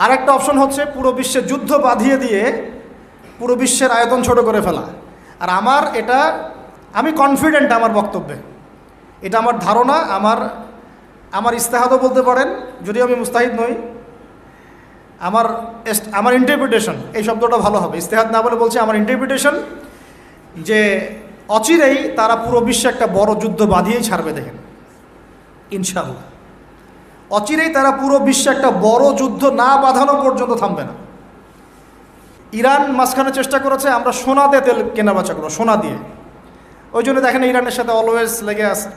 আরেকটা অপশন হচ্ছে পুরো বিশ্বে যুদ্ধ বাঁধিয়ে দিয়ে পুরো বিশ্বের আয়তন ছোট করে ফেলা। আর আমি কনফিডেন্ট আমার বক্তব্যে, এটা আমার ধারণা, আমার ইস্তেহাদও বলতে পারেন, যদিও আমি মুস্তাহিদ নই। আমার ইন্টারপ্রিটেশন, এই শব্দটা ভালো হবে, ইস্তেহাদ না বলে বলছি আমার ইন্টারপ্রিটেশন, যে অচিরেই তারা পুরো বিশ্বে একটা বড় যুদ্ধ বাঁধিয়েই ছাড়বে। দেখেন, ইনশাআল্লাহ অচিরেই তারা পুরো বিশ্বে একটা বড় যুদ্ধ না বাঁধানো পর্যন্ত থামবে না। ইরান মাঝখানে চেষ্টা করেছে আমরা সোনাতে তেল কেনা বেচা করবো, সোনা দিয়ে। ওই জন্য দেখেন ইরানের সাথে অলওয়েজ লেগে আছে,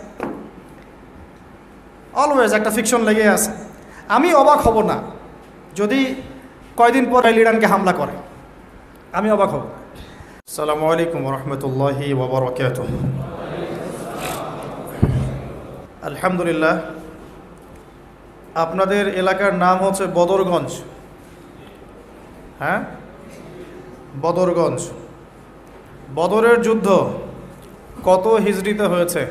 অলওয়েজ একটা ফিকশন লেগে আছে। আমি অবাক হব না যদি কয়দিন পর ইরানকে হামলা করে, আমি অবাক হব। আসসালামু আলাইকুম রহমতুল্লাহি ওয়া বারাকাতুহু। আলহামদুলিল্লাহ, আপনাদের এলাকার নাম হচ্ছে বদরগঞ্জ। হ্যাঁ, বদরগঞ্জ। বদরের যুদ্ধ কত হিজরিতে হয়েছে?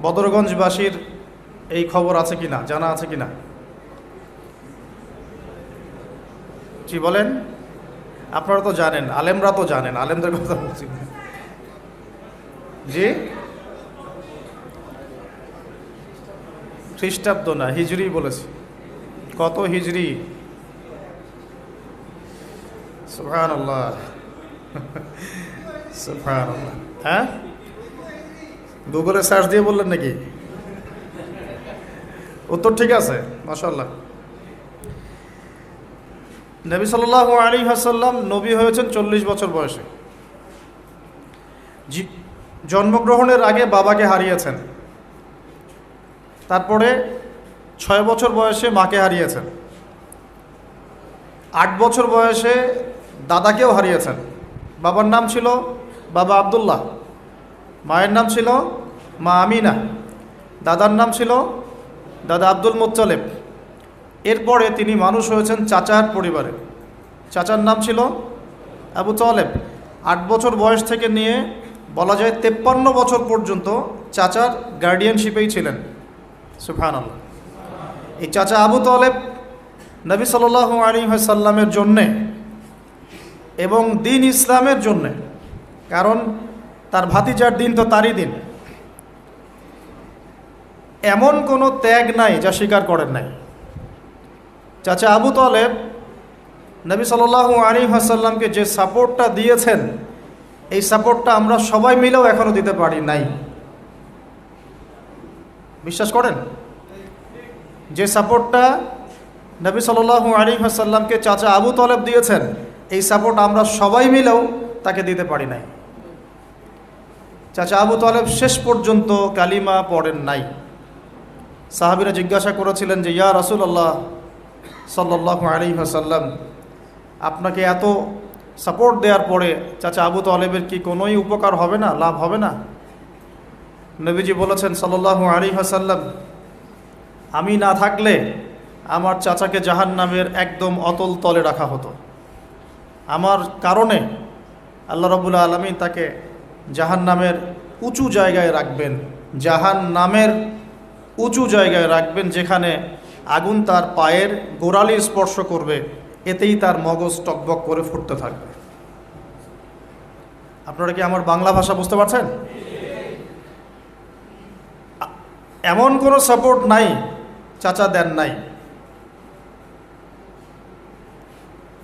বদরগঞ্জবাসীর এই খবর আছে কিনা, জানা আছে কিনা? জি বলেন, আপনারা তো জানেন, আলেমরা তো জানেন, আলেমদের কথা বলছি। জি, খ্রিস্টাব্দ না, হিজরি বলেছি। কত হিজরি? সুবহানাল্লাহ, সুবহানাল্লাহ। হ্যাঁ, গুগলে সার্চ দিয়ে বললেন নাকি? উত্তর ঠিক আছে, মাশাআল্লাহ। নবী সাল্লাল্লাহু আলাইহি ওয়াসাল্লাম নবী হয়েছেন 40 বছর বয়সে। জন্মগ্রহণের আগে বাবাকে হারিয়েছেন, তারপরে 6 বছর বয়সে মাকে হারিয়েছেন, 8 বছর বয়সে দাদাকেও হারিয়েছেন। বাবার নাম ছিল বাবা আব্দুল্লাহ, মায়ের নাম ছিল মা আমিনা, দাদার নাম ছিল দাদা আব্দুল মুত্তালিব। এরপরে তিনি মানুষ হয়েছেন চাচার পরিবারে, চাচার নাম ছিল আবু তালেব। 8 বছর বয়স থেকে নিয়ে বলা যায় 53 বছর পর্যন্ত চাচার গার্ডিয়ানশিপেই ছিলেন। সুবহানাল্লাহ। এই চাচা আবু তালেব নবী সাল্লাল্লাহু আলাইহি ওয়াসাল্লামের জন্যে এবং দিন ইসলামের জন্যে, কারণ তার ভাতিজার দিন তো তারই দিন, এমন কোনো ত্যাগ নাই যা স্বীকার করেন নাই। চাচা আবু তালেব নবী সাল্লাল্লাহু আলাইহি ওয়াসাল্লামকে যে সাপোর্টটা দিয়েছেন, এই সাপোর্টটা আমরা সবাই মিলেও এখনও দিতে পারি নাই। বিশ্বাস করেন? যে সাপোর্টটা নবী সাল্লাল্লাহু আলাইহি ওয়াসাল্লামকে চাচা আবু তালেব দিয়েছেন, এই সাপোর্ট আমরা সবাই মিলেও তাকে দিতে পারি নাই। চাচা আবু তালেব শেষ পর্যন্ত কালিমা পড়েন নাই। সাহাবীরা জিজ্ঞাসা করেছিলেন যে ইয়া রাসূলুল্লাহ সাল্লাল্লাহু আলাইহি ওয়াসাল্লাম, আপনাকে এত সাপোর্ট দেওয়ার পরে চাচা আবু তালেবের কি কোনোই উপকার হবে না, লাভ হবে না? নবীজি বলেছেন সাল্লাল্লাহু আলাইহি ওয়াসাল্লাম, আমি না থাকলে আমার চাচাকে জাহান্নামের একদম অতল তলে রাখা হতো। আমার কারণে আল্লাহ রাব্বুল আলামিন তাকে জাহান্নামের উঁচু জায়গায় রাখবেন, জাহান্নামের উঁচু জায়গায় রাখবেন, যেখানে আগুন তার পায়ের গোড়ালি স্পর্শ করবে, এতেই তার মগজ টকবক করে ফুটতে থাকবে। আপনারা কি আমার বাংলা ভাষা বুঝতে পারছেন? এমন কোনো সাপোর্ট নাই চাচা দেন নাই।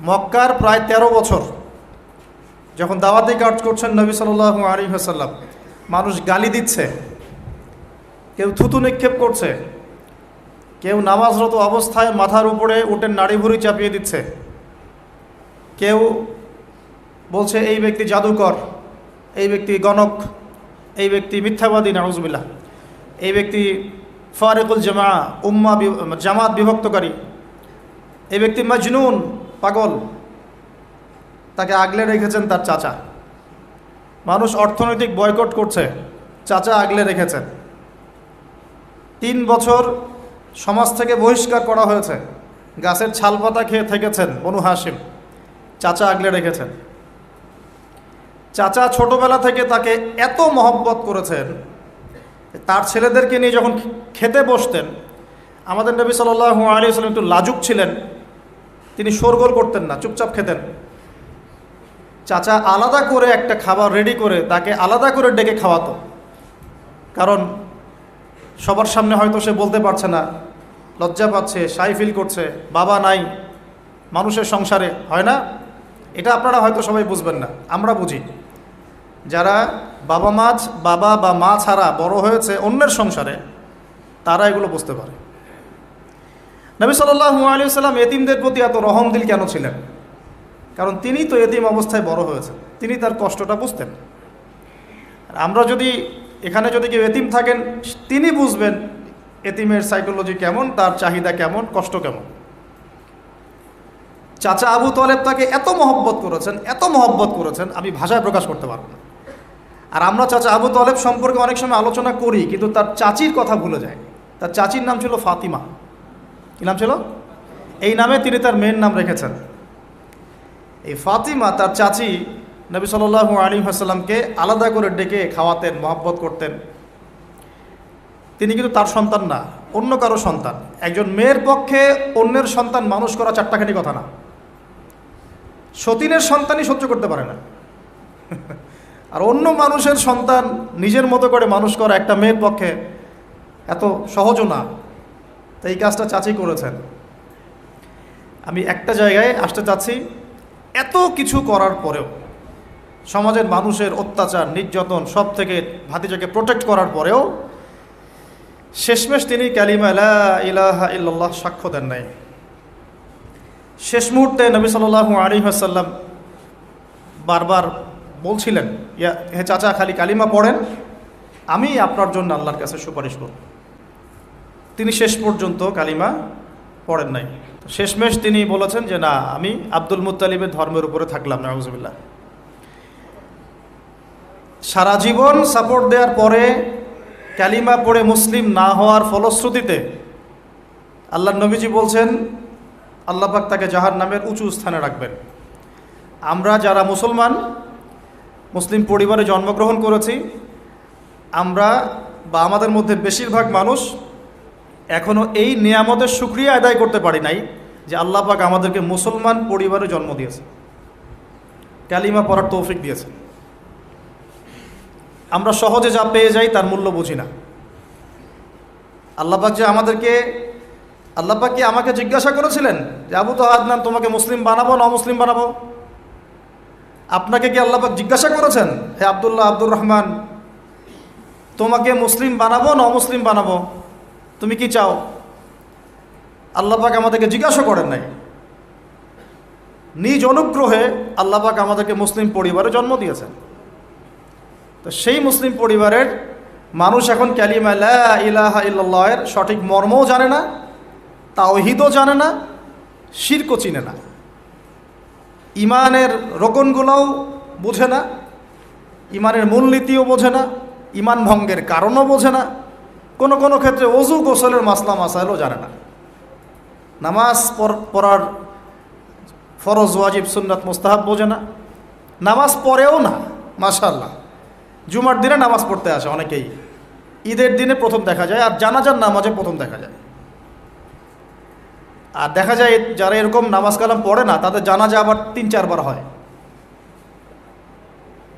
মক্কার প্রায় 13 বছর যখন দাওয়াতি কাজ করছেন নবী সাল্লাল্লাহু আলাইহি ওয়াসাল্লাম, মানুষ গালি দিচ্ছে, কেউ থুতু নিক্ষেপ করছে, কেউ নামাজরত অবস্থায় মাথার উপরে উটের নাড়ি ভুঁড়ি চাপিয়ে দিচ্ছে, কেউ বলছে এই ব্যক্তি জাদুকর, এই ব্যক্তি গণক, এই ব্যক্তি মিথ্যাবাদী, নাউজুবিল্লাহ, এই ব্যক্তি ফারিকুল জামাত বিভক্তকারী, এই ব্যক্তি মজনুন, পাগল। তাকে আগলে রেখেছেন তার চাচা। মানুষ অর্থনৈতিক বয়কট করছে, চাচা আগলে রেখেছেন। 3 বছর সমাজ থেকে বহিষ্কার করা হয়েছে, গাছের ছালপাতা খেয়ে থেকেছেন বনু হাশিম, চাচা আগলে রেখেছেন। চাচা ছোটবেলা থেকে তাকে এত মহব্বত করেছেন, তার ছেলেদেরকে নিয়ে যখন খেতে বসতেন, আমাদের নবী সাল্লাল্লাহু আলাইহি ওয়াসাল্লাম একটু লাজুক ছিলেন, তিনি শোরগোল করতেন না, চুপচাপ খেতেন। চাচা আলাদা করে একটা খাবার রেডি করে তাকে আলাদা করে ডেকে খাওয়াতো, কারণ সবার সামনে হয়তো সে বলতে পারছে না, লজ্জা পাচ্ছে, শাই ফিল করছে, বাবা নাই মানুষের সংসারে, হয় না? এটা আপনারা হয়তো সবাই বুঝবেন না, আমরা বুঝি। যারা বাবা বা মা ছাড়া বড় হয়েছে অন্যের সংসারে, তারা এগুলো বুঝতে পারে। নবী সাল্লাল্লাহু আলাইহি ওয়াসাল্লাম এতিমদের প্রতি এত রহমদিল কেন ছিলেন? কারণ তিনি তো এতিম অবস্থায় বড় হয়েছেন, তিনি তার কষ্টটা বুঝতেন। আমরা যদি এখানে যদি কেউ এতিম থাকেন, তিনি বুঝবেন এতিমের সাইকোলজি কেমন, তার চাহিদা কেমন, কষ্ট কেমন। চাচা আবু তালেব তাকে এত মহব্বত করেছেন, আমি ভাষায় প্রকাশ করতে পারবো না। আর আমরা চাচা আবু তালেব সম্পর্কে অনেক সময় আলোচনা করি, কিন্তু তার চাচির কথা ভুলে যায়। তার চাচির নাম ছিল ফাতিমা। কী নাম ছিল? এই নামে তিনি তার মেয়ের নাম রেখেছেন। এই ফাতিমা, তার চাচি, নবী সাল্লাল্লাহু আলাইহি ওয়াসাল্লামকে আলাদা করে ডেকে খাওয়াতেন, মহব্বত করতেন। তিনি কিন্তু তার সন্তান না, অন্য কারো সন্তান। একজন মেয়ের পক্ষে অন্যের সন্তান মানুষ করা চারটাখানি কথা না। সতীনের সন্তানই সহ্য করতে পারে না, আর অন্য মানুষের সন্তান নিজের মতো করে মানুষ করা একটা মেয়ের পক্ষে এত সহজও না। তো এই কাজটা চাচি করেছেন। আমি একটা জায়গায় আসতে চাচ্ছি, এত কিছু করার পরেও, সমাজের মানুষের অত্যাচার, নির্যাতন সব থেকে ভাতিজাকে প্রোটেক্ট করার পরেও শেষমেশ তিনি কালিমা লা ইলাহা ইল্লাল্লাহ সাক্ষ্য দেন নাই। শেষ মুহূর্তে নবী সাল্লাল্লাহু আলাইহি ওয়াসাল্লাম বারবার বলছিলেন, হে চাচা, খালি কালিমা পড়েন, আমি আপনার জন্য আল্লাহর কাছে সুপারিশ করব। তিনি শেষ পর্যন্ত কালিমা পড়েন নাই। শেষমেশ তিনি বলেছেন যে না, আমি আব্দুল মুত্তালিবের ধর্মের উপরে থাকলাম, নাউযুবিল্লাহ। সারা জীবন সাপোর্ট দেওয়ার পরে কালিমা পড়ে মুসলিম না হওয়ার ফলশ্রুতিতে আল্লাহর নবীজি বলছেন, আল্লাহ পাক তাকে জাহান্নামের উঁচু স্থানে রাখবেন। আমরা যারা মুসলমান, মুসলিম পরিবারে জন্মগ্রহণ করেছি, আমরা বা আমাদের মধ্যে বেশিরভাগ মানুষ এখনও এই নিয়ামতের শুকরিয়া আদায় করতে পারি নাই যে আল্লাহ পাক আমাদেরকে মুসলমান পরিবারে জন্ম দিয়েছে, কালিমা পড়ার তৌফিক দিয়েছে। আমরা সহজে যা পেয়ে যাই তার মূল্য বুঝি না। আল্লাহ পাক যে আল্লাহ পাক কি আমাকে জিজ্ঞাসা করেছিলেন যে আবু আদনান, তোমাকে মুসলিম বানাবো না অমুসলিম বানাবো? আপনাকে কি আল্লাহ পাক জিজ্ঞাসা করেছেন, হে আব্দুল্লাহ, আব্দুর রহমান, তোমাকে মুসলিম বানাবো না অমুসলিম বানাবো, তুমি কি চাও? আল্লাহ পাক আমাদেরকে জিজ্ঞাসা করেন নাই। নিজ অনুগ্রহে আল্লাহ পাক আমাদেরকে মুসলিম পরিবারে জন্ম দিয়েছেন। তো সেই মুসলিম পরিবারের মানুষ এখন কালিমা লা ইলাহা ইল্লাল্লাহের সঠিক মর্মও জানে না, তাওহীদও জানে না, শিরকও চিনে না, ইমানের রোকনগুলোও বোঝে না, ইমানের মূলনীতিও বোঝে না, ইমান ভঙ্গের কারণও বোঝে না, কোনো কোনো ক্ষেত্রে ওযু গোসলের মাসলা মাসাইলও জানে না, নামাজ পড়ার ফরজ ওয়াজিব সুন্নাত মুস্তাহাব বোঝে না, নামাজ পড়েও না। মাশাআল্লাহ, জুমার দিনে নামাজ পড়তে আসে অনেকেই, ঈদের দিনে প্রথম দেখা যায়, আর জানাজার নামাজে প্রথম দেখা যায়। আর দেখা যায় যারা এরকম নামাজ কালাম পড়ে না, তাদের জানাজা আবার 3-4 বার হয়।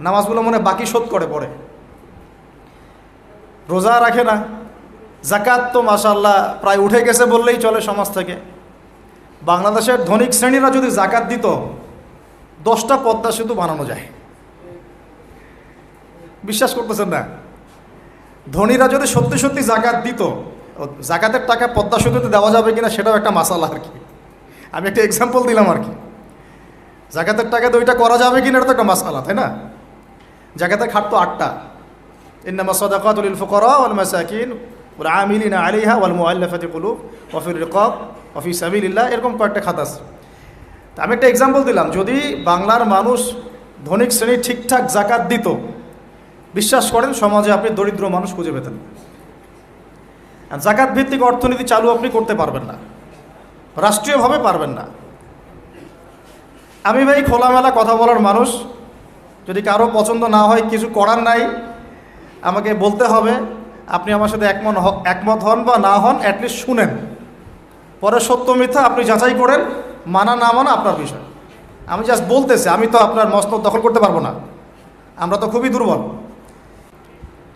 নামাজগুলো মনে বাকি শোধ করে পড়ে, রোজা রাখে না, জাকাত তো মাশাআল্লাহ প্রায় উঠে গেছে বললেই চলে সমাজ থেকে। বাংলাদেশের ধনিক শ্রেণীরা যদি জাকাত দিত, 10টা পদ্মা সেতু বানানো যায়। বিশ্বাস করতেছেন না? ধনীরা যদি সত্যি সত্যি জাকাত দিত, জাকাতের টাকা পদ্মা সেতুতে দেওয়া যাবে কিনা সেটাও একটা মাসালা আর কি। আমি একটা এক্সাম্পল দিলাম আর কি। জাকাতের টাকা তো ওইটা করা যাবে কিনা এটা তো একটা মাসালা, তাই না? জাকাতের খাত তো 8টা, ইন্নামা সাদাকাতু লিল ফুকারা ওয়াল মাসাকিন ওয়াল আমিলিনা আলাইহা ওয়াল মুআল্লাফাতি কুলুব ওয়া ফির রিকাব ওয়া ফি সাবিলিল্লাহ, এরকম কয়েকটা খাত আছে। তা আমি একটা এক্সাম্পল দিলাম, যদি বাংলার মানুষ ধনিক শ্রেণী ঠিকঠাক জাকাত দিত, বিশ্বাস করেন সমাজে আপনি দরিদ্র মানুষ খুঁজে পেতেন। জাকাত ভিত্তিক অর্থনীতি চালু আপনি করতে পারবেন না, রাষ্ট্রীয়ভাবে পারবেন না। আমি ভাই খোলামেলা কথা বলার মানুষ, যদি কারো পছন্দ না হয় কিছু করার নাই, আমাকে বলতে হবে। আপনি আমার সাথে একমত হন বা না হন, অ্যাটলিস্ট শুনেন, পরে সত্য মিথ্যা আপনি যাচাই করেন, মানা না মানা আপনার বিষয়। আমি জাস্ট বলতেছি, আমি তো আপনার মসনদ দখল করতে পারবো না, আমরা তো খুবই দুর্বল।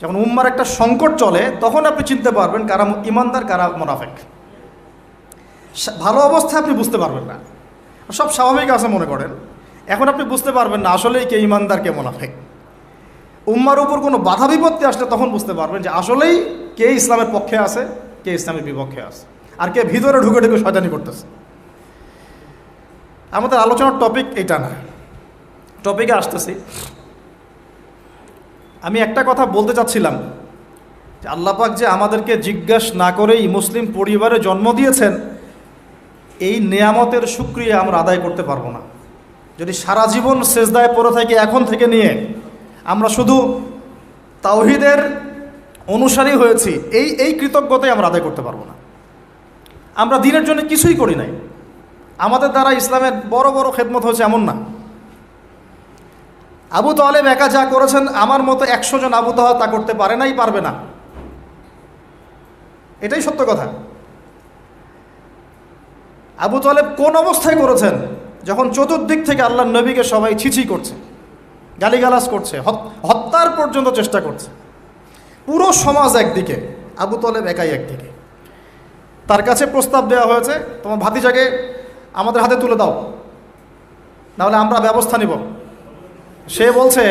যখন উম্মার একটা সংকট চলে তখন আপনি চিনতে পারবেন কারা ইমানদার কারা মুনাফিক। ভালো অবস্থায় আপনি বুঝতে পারবেন না, সব স্বাভাবিক আছে মনে করেন, এখন আপনি বুঝতে পারবেন না আসলেই কে ইমানদার কে মুনাফিক। উম্মার উপর কোনো বাধা বিপত্তি আসলে তখন বুঝতে পারবেন যে আসলেই কে ইসলামের পক্ষে আছে কে ইসলামের বিপক্ষে আছে, আর কে ভিতরে ঢুকে ঢুকে শয়তানি করতেছে। আমাদের আলোচনার টপিক এটা না, টপিকে আসতেছি। আমি একটা কথা বলতে চাচ্ছিলাম যে আল্লাহ পাক যে আমাদেরকে জিজ্ঞাসা না করেই মুসলিম পরিবারে জন্ম দিয়েছেন, এই নেয়ামতের শুকরিয়া আমরা আদায় করতে পারবো না। যদি সারা জীবন সেজদায় পড়ে থাকি এখন থেকে নিয়ে আমরা শুধু তাওহীদের অনুসারী হয়েছি, এই কৃতজ্ঞতাই আমরা আদায় করতে পারবো না। আমরা দিনের জন্য কিছুই করি নাই, আমাদের দ্বারা ইসলামের বড় বড় খেদমত হয়েছে এমন না। আবু তালেব একা যা করেছেন আমার মতো 100 জন আবু তালেব তা করতে পারে নাই, পারবে না, এটাই সত্য কথা। আবু তালেব কোন অবস্থায় করেছেন? যখন চতুর্দিক থেকে আল্লাহর নবীকে সবাই ছিছি করছে, গালিগালাজ করছে, হত্যার পর্যন্ত চেষ্টা করছে। পুরো সমাজ একদিকে, আবু তালেব একাই একদিকে। তার কাছে প্রস্তাব দেওয়া হয়েছে, তোমার ভাতিজাকে আমাদের হাতে তুলে দাও, নাহলে আমরা ব্যবস্থা নিব। সে বলছে,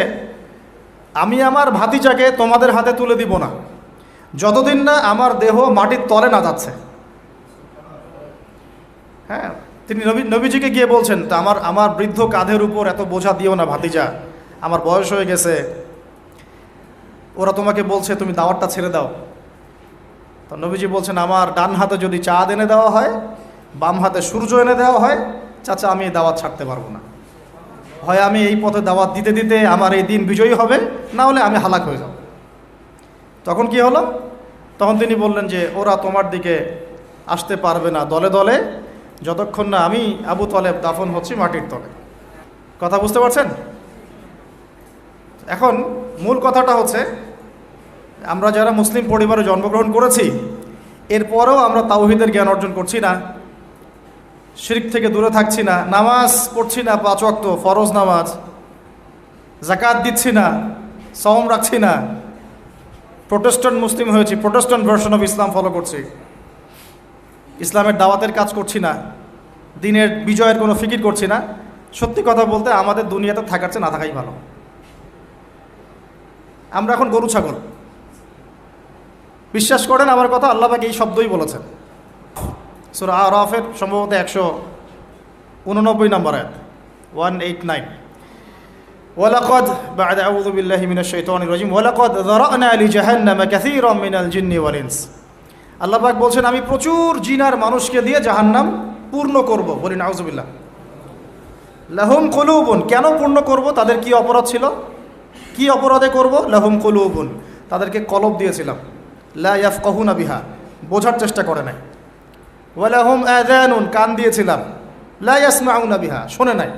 আমি আমার ভাতিজাকে তোমাদের হাতে তুলে দিব না যতদিন না আমার দেহ মাটির তলে না যাচ্ছে। হ্যাঁ, তিনি নবীজিকে গিয়ে বলছেন, তা আমার বৃদ্ধ কাঁধের উপর এত বোঝা দিও না ভাতিজা, আমার বয়স হয়ে গেছে, ওরা তোমাকে বলছে তুমি দাওয়াতটা ছেড়ে দাও। তো নবীজি বলছেন, আমার ডান হাতে যদি চাঁদ এনে দেওয়া হয়, বাম হাতে সূর্য এনে দেওয়া হয়, চাচা আমি এই দাওয়াত ছাড়তে পারবো না। হয় আমি এই পথে দাওয়াত দিতে দিতে আমার এই দিন বিজয়ী হবে, না হলে আমি হালাক হয়ে যাব। তখন কি হলো? তখন তিনি বললেন যে ওরা তোমার দিকে আসতে পারবে না দলে দলে, যতক্ষণ না আমি আবু তালেব দাফন হচ্ছি মাটির তলে। কথা বুঝতে পারছেন? এখন মূল কথাটা হচ্ছে, আমরা যারা মুসলিম পরিবারে জন্মগ্রহণ করেছি এরপরেও আমরা তাওহীদের জ্ঞান অর্জন করছি না, শিরক থেকে দূরে থাকছি না, নামাজ পড়ছি না 5 ওয়াক্ত ফরজ নামাজ, যাকাত দিচ্ছি না, সওম রাখছি না, প্রোটেস্ট্যান্ট মুসলিম হয়েছি, Protestant version of Islam follow করছি, ইসলামের দাওয়াতের কাজ করছি না, দিনের বিজয়ের কোনো ফিকির করছি না। সত্যি কথা বলতে আমাদের দুনিয়াতে থাকার চেয়ে না থাকাই ভালো। আমরা এখন গরু ছাগল। বিশ্বাস করেন আমার কথা, আল্লাহ পাক এই শব্দই বলেছেন সূরা আরাফের সম্ভবত 189 নম্বর আয়াত, 189। ওয়ালাকাদ বা'দা আউযু বিল্লাহি মিনাশ শাইতানির রাজিম ওয়ালাকাদ যারা'না লিজাহান্নামা কাসীরাম মিনাল জিন্নি ওয়াল ইনস। আল্লাহ পাক বলছেন, আমি প্রচুর জিন আর মানুষকে দিয়ে জাহান্নাম পূর্ণ করব। বলি নাউযুবিল্লাহ। লাহুম কুলুবুন, কেন পূর্ণ করব? তাদের কি অপরাধ ছিল? কি অপরাধে করব? লাহুম কুলুবুন, তাদেরকে কলব দিয়েছিলাম, লা ইয়াফকাহুনা বিহা, বোঝার চেষ্টা করে নাই। ওয়ালাহুম আযানুন, কান দিয়েছিলাম, লা ইয়াসমাউনা বিহা, শোনে নাই।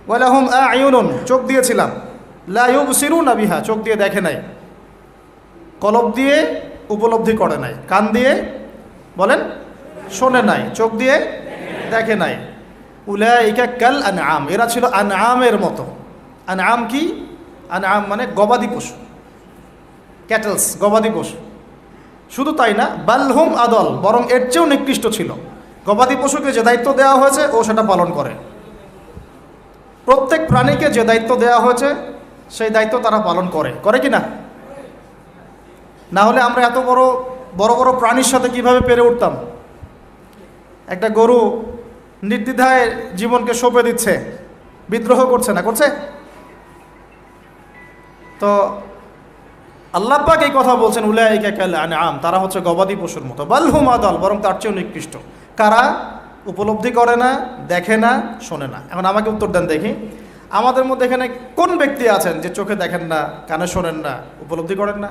ওয়ালাহুম আ'য়ুনুন, চোখ দিয়েছিলাম, লা ইউবসিরুনা বিহা, চোখ দিয়ে দেখে নাই। কলব দিয়ে উপলব্ধি করে নাই, কান দিয়ে বলেন শোনে নাই, চোখ দিয়ে দেখে নাই। উলাইকা কাল আনআম, এরা ছিল আনআমের মতো। আনআম কি? আনআম মানে গবাদি পশু, ক্যাটেলস, গবাদি পশু। শুধু তাই না, বালহুম আদল, বরং এর চেয়েও নিকৃষ্ট ছিল। গবাদি পশুকে যে দায়িত্ব দেওয়া হয়েছে ও সেটা পালন করে। প্রত্যেক প্রাণীকে যে দায়িত্ব দেওয়া হয়েছে সেই দায়িত্ব তারা পালন করে, করে কি না? না হলে আমরা এত বড় বড় বড় প্রাণীর সাথে কিভাবে পেরে উঠতাম? একটা গরু নির্দ্বিধায় জীবনকে সঁপে দিচ্ছে, বিদ্রোহ করছে না, করছে? তো আল্লাহ পাক এই কথা বলছেন, উলাইকা কাল আনআম, তারা হচ্ছে গবাদি পশুর মতো। বাল হুম আদাল, বরং তার চেয়েও নিকৃষ্ট। কারা? উপলব্ধি করে না, দেখে না, শোনে না। এখন আমাকে উত্তর দেন দেখি, আমাদের মধ্যে এখানে কোন ব্যক্তি আছেন যে চোখে দেখেন না, কানে শোনেন না, উপলব্ধি করেন না?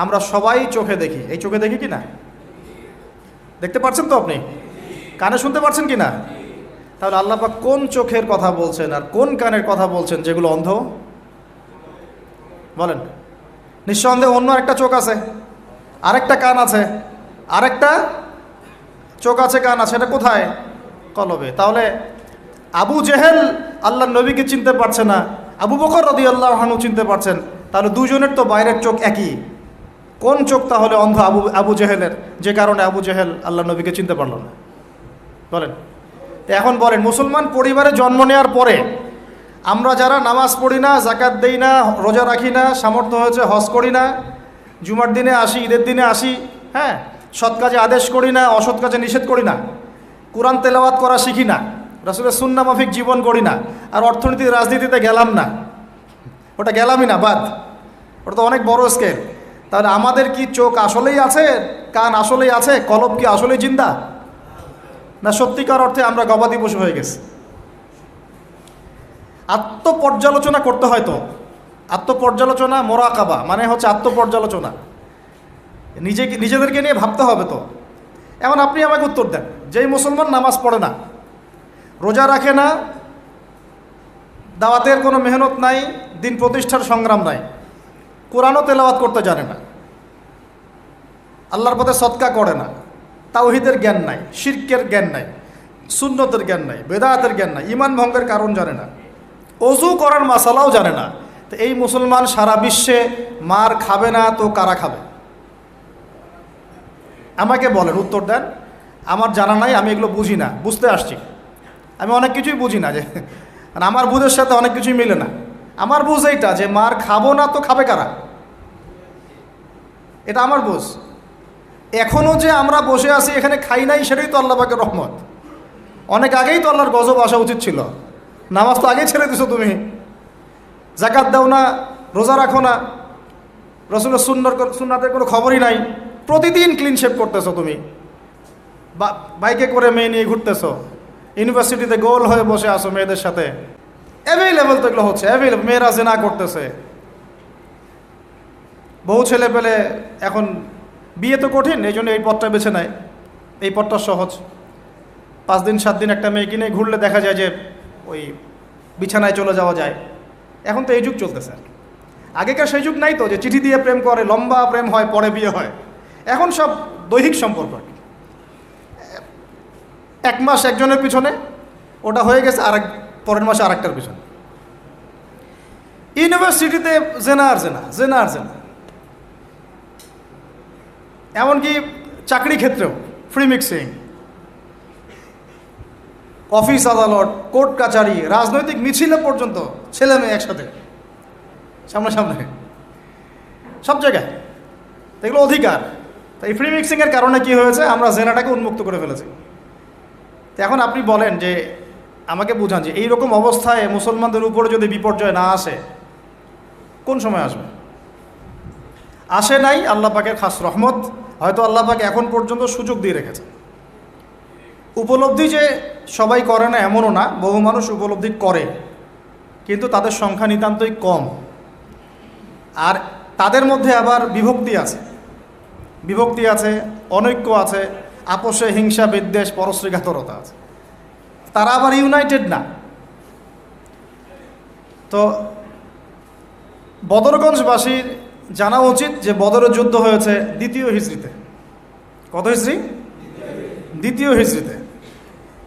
আমরা সবাই চোখে দেখি। এই চোখে দেখি কি না? দেখতে পাচ্ছেন তো আপনি? কানে শুনতে পাচ্ছেন কি না? তাহলে আল্লাহ পাক কোন চোখের কথা বলছেন আর কোন কানের কথা বলছেন যেগুলো অন্ধ? বলেন। নিঃসন্দেহে অন্য একটা চোখ আছে, আরেকটা কান আছে, আরেকটা চোখ আছে, কান আছে, এটা কোথায়? কলবে। তাহলে আবু জেহেল আল্লাহর নবীকে চিনতে পারছে না, আবু বকর রাদিয়াল্লাহু আনহু চিনতে পারছেন, তাহলে দুজনের তো বাইরের চোখ একই। কোন চোখ তাহলে অন্ধ আবু জেহেলের, যে কারণে আবু জেহেল আল্লাহর নবীকে চিনতে পারল না? বলেন। এখন বলেন, মুসলমান পরিবারে জন্ম নেওয়ার পরে আমরা যারা নামাজ পড়ি না, জাকাত দেই না, রোজা রাখি না, সামর্থ্য হয়েছে হজ করি না, জুমার দিনে আসি, ঈদের দিনে আসি, হ্যাঁ, সৎ কাজে আদেশ করি না, অসৎ কাজে নিষেধ করি না, কোরআন তেলাওয়াত করা শিখি না, রাসূলের সুন্নাহ মাফিক জীবন করি না, আর অর্থনীতি রাজনীতিতে গেলাম না, ওটা গেলামই না, বাদ, ওটা তো অনেক বড় স্কেল। তাহলে আমাদের কি চোখ আসলেই আছে, কান আসলেই আছে, কলব কি আসলেই জিন্দা, না সত্যিকার অর্থে আমরা গবাদি পশু হয়ে গেছি? আত্মপর্যালোচনা করতে হয়। তো আত্মপর্যালোচনা, মোরাকাবা মানে হচ্ছে আত্মপর্যালোচনা, নিজেদেরকে নিয়ে ভাবতে হবে। তো এখন আপনি আমাকে উত্তর দেন, যেই মুসলমান নামাজ পড়ে না, রোজা রাখে না, দাওয়াতের কোনো মেহনত নাই, দিন প্রতিষ্ঠার সংগ্রাম নাই, কোরআনও তেলাওয়াত করতে জানে না, আল্লাহর পথে সদকা করে না, তাওহীদের জ্ঞান নাই, শিরকের জ্ঞান নাই, সুন্নতের জ্ঞান নাই, বেদাতের জ্ঞান নাই, ঈমান ভঙ্গের কারণ জানে না, ওযু করার মাসালাও জানে না, তো এই মুসলমান সারা বিশ্বে মার খাবে না তো কারা খাবে? আমাকে বলেন, উত্তর দেন। আমার জানা নাই, আমি এগুলো বুঝি না, বুঝতে আসছি। আমি অনেক কিছুই বুঝি না, যে আমার বুঝের সাথে অনেক কিছুই মিলে না। আমার বুঝ এইটা যে মার খাবো না তো খাবে কারা, এটা আমার বুঝ। এখনও যে আমরা বসে আছি এখানে খাই নাই, সেটাই তো আল্লাহ পাকের রহমত। অনেক আগেই তো আল্লাহর গজব আসা উচিত ছিল। নামাজ তো আগেই ছেড়ে দিছো তুমি, জাকাত দাও না, রোজা রাখো না, রাসূলের সুন্নাতের কোনো খবরই নাই, প্রতিদিন ক্লিন শেভ করতেছো তুমি, বাইকে করে মেয়ে নিয়ে ঘুরতেছো, ইউনিভার্সিটিতে গোল হয়ে বসে আসো মেয়েদের সাথে, অ্যাভেলেবেল তো এগুলো হচ্ছে, অ্যাভেলেবেল। মেয়েরা জেনা করতেছে, বহু ছেলে পেলে এখন বিয়ে তো কঠিন, এই জন্য এই পথটা বেছে নেয়, এই পথটা সহজ। 5 দিন 7 দিন একটা মেয়ে কিনে ঘুরলে দেখা যায় যে ওই বিছানায় চলে যাওয়া যায়। এখন তো এই যুগ চলতেছে। আগেকার সেই যুগ নাই তো, যে চিঠি দিয়ে প্রেম করে, লম্বা প্রেম হয়, পরে বিয়ে হয়। এখন সব দৈহিক সম্পর্ক, 1 মাস একজনের পিছনে, ওটা হয়ে গেছে পরের মাসে আরেকটার পিছনে। ইউনিভার্সিটিতে জেনা আর জেনা, জেনা আর জেনা, এমনকি চাকরি ক্ষেত্রেও ফ্রি মিক্সিং, অফিস আদালত, কোর্ট কাচারি, রাজনৈতিক মিছিলে পর্যন্ত ছেলে মেয়ে একসাথে সামনাসামনি, সব জায়গায়। এগুলো অধিকার। তো এই ফ্রি মিক্সিংয়ের কারণে কি হয়েছে, আমরা জেনাটাকে উন্মুক্ত করে ফেলেছি। তো এখন আপনি বলেন, যে আমাকে বুঝান, যে এইরকম অবস্থায় মুসলমানদের উপরে যদি বিপর্যয় না আসে, কোন সময় আসবে? আসে নাই, আল্লাহ পাকের খাস রহমত। হয়তো আল্লাহ পাক এখন পর্যন্ত সুযোগ দিয়ে রেখেছে। উপলব্ধি যে সবাই করে না এমনও না, বহু মানুষ উপলব্ধি করে, কিন্তু তাদের সংখ্যা নিতান্তই কম। আর তাদের মধ্যে আবার বিভক্তি আছে, অনৈক্য আছে, আপোষে হিংসা, বিদ্বেষ, পরশ্রীঘাতরতা আছে। তারা আবার ইউনাইটেড না। তো বদরগঞ্জবাসীর জানা উচিত যে বদরের যুদ্ধ হয়েছে 2য় হিজরিতে। কত হিজরি? 2য় হিজরিতে।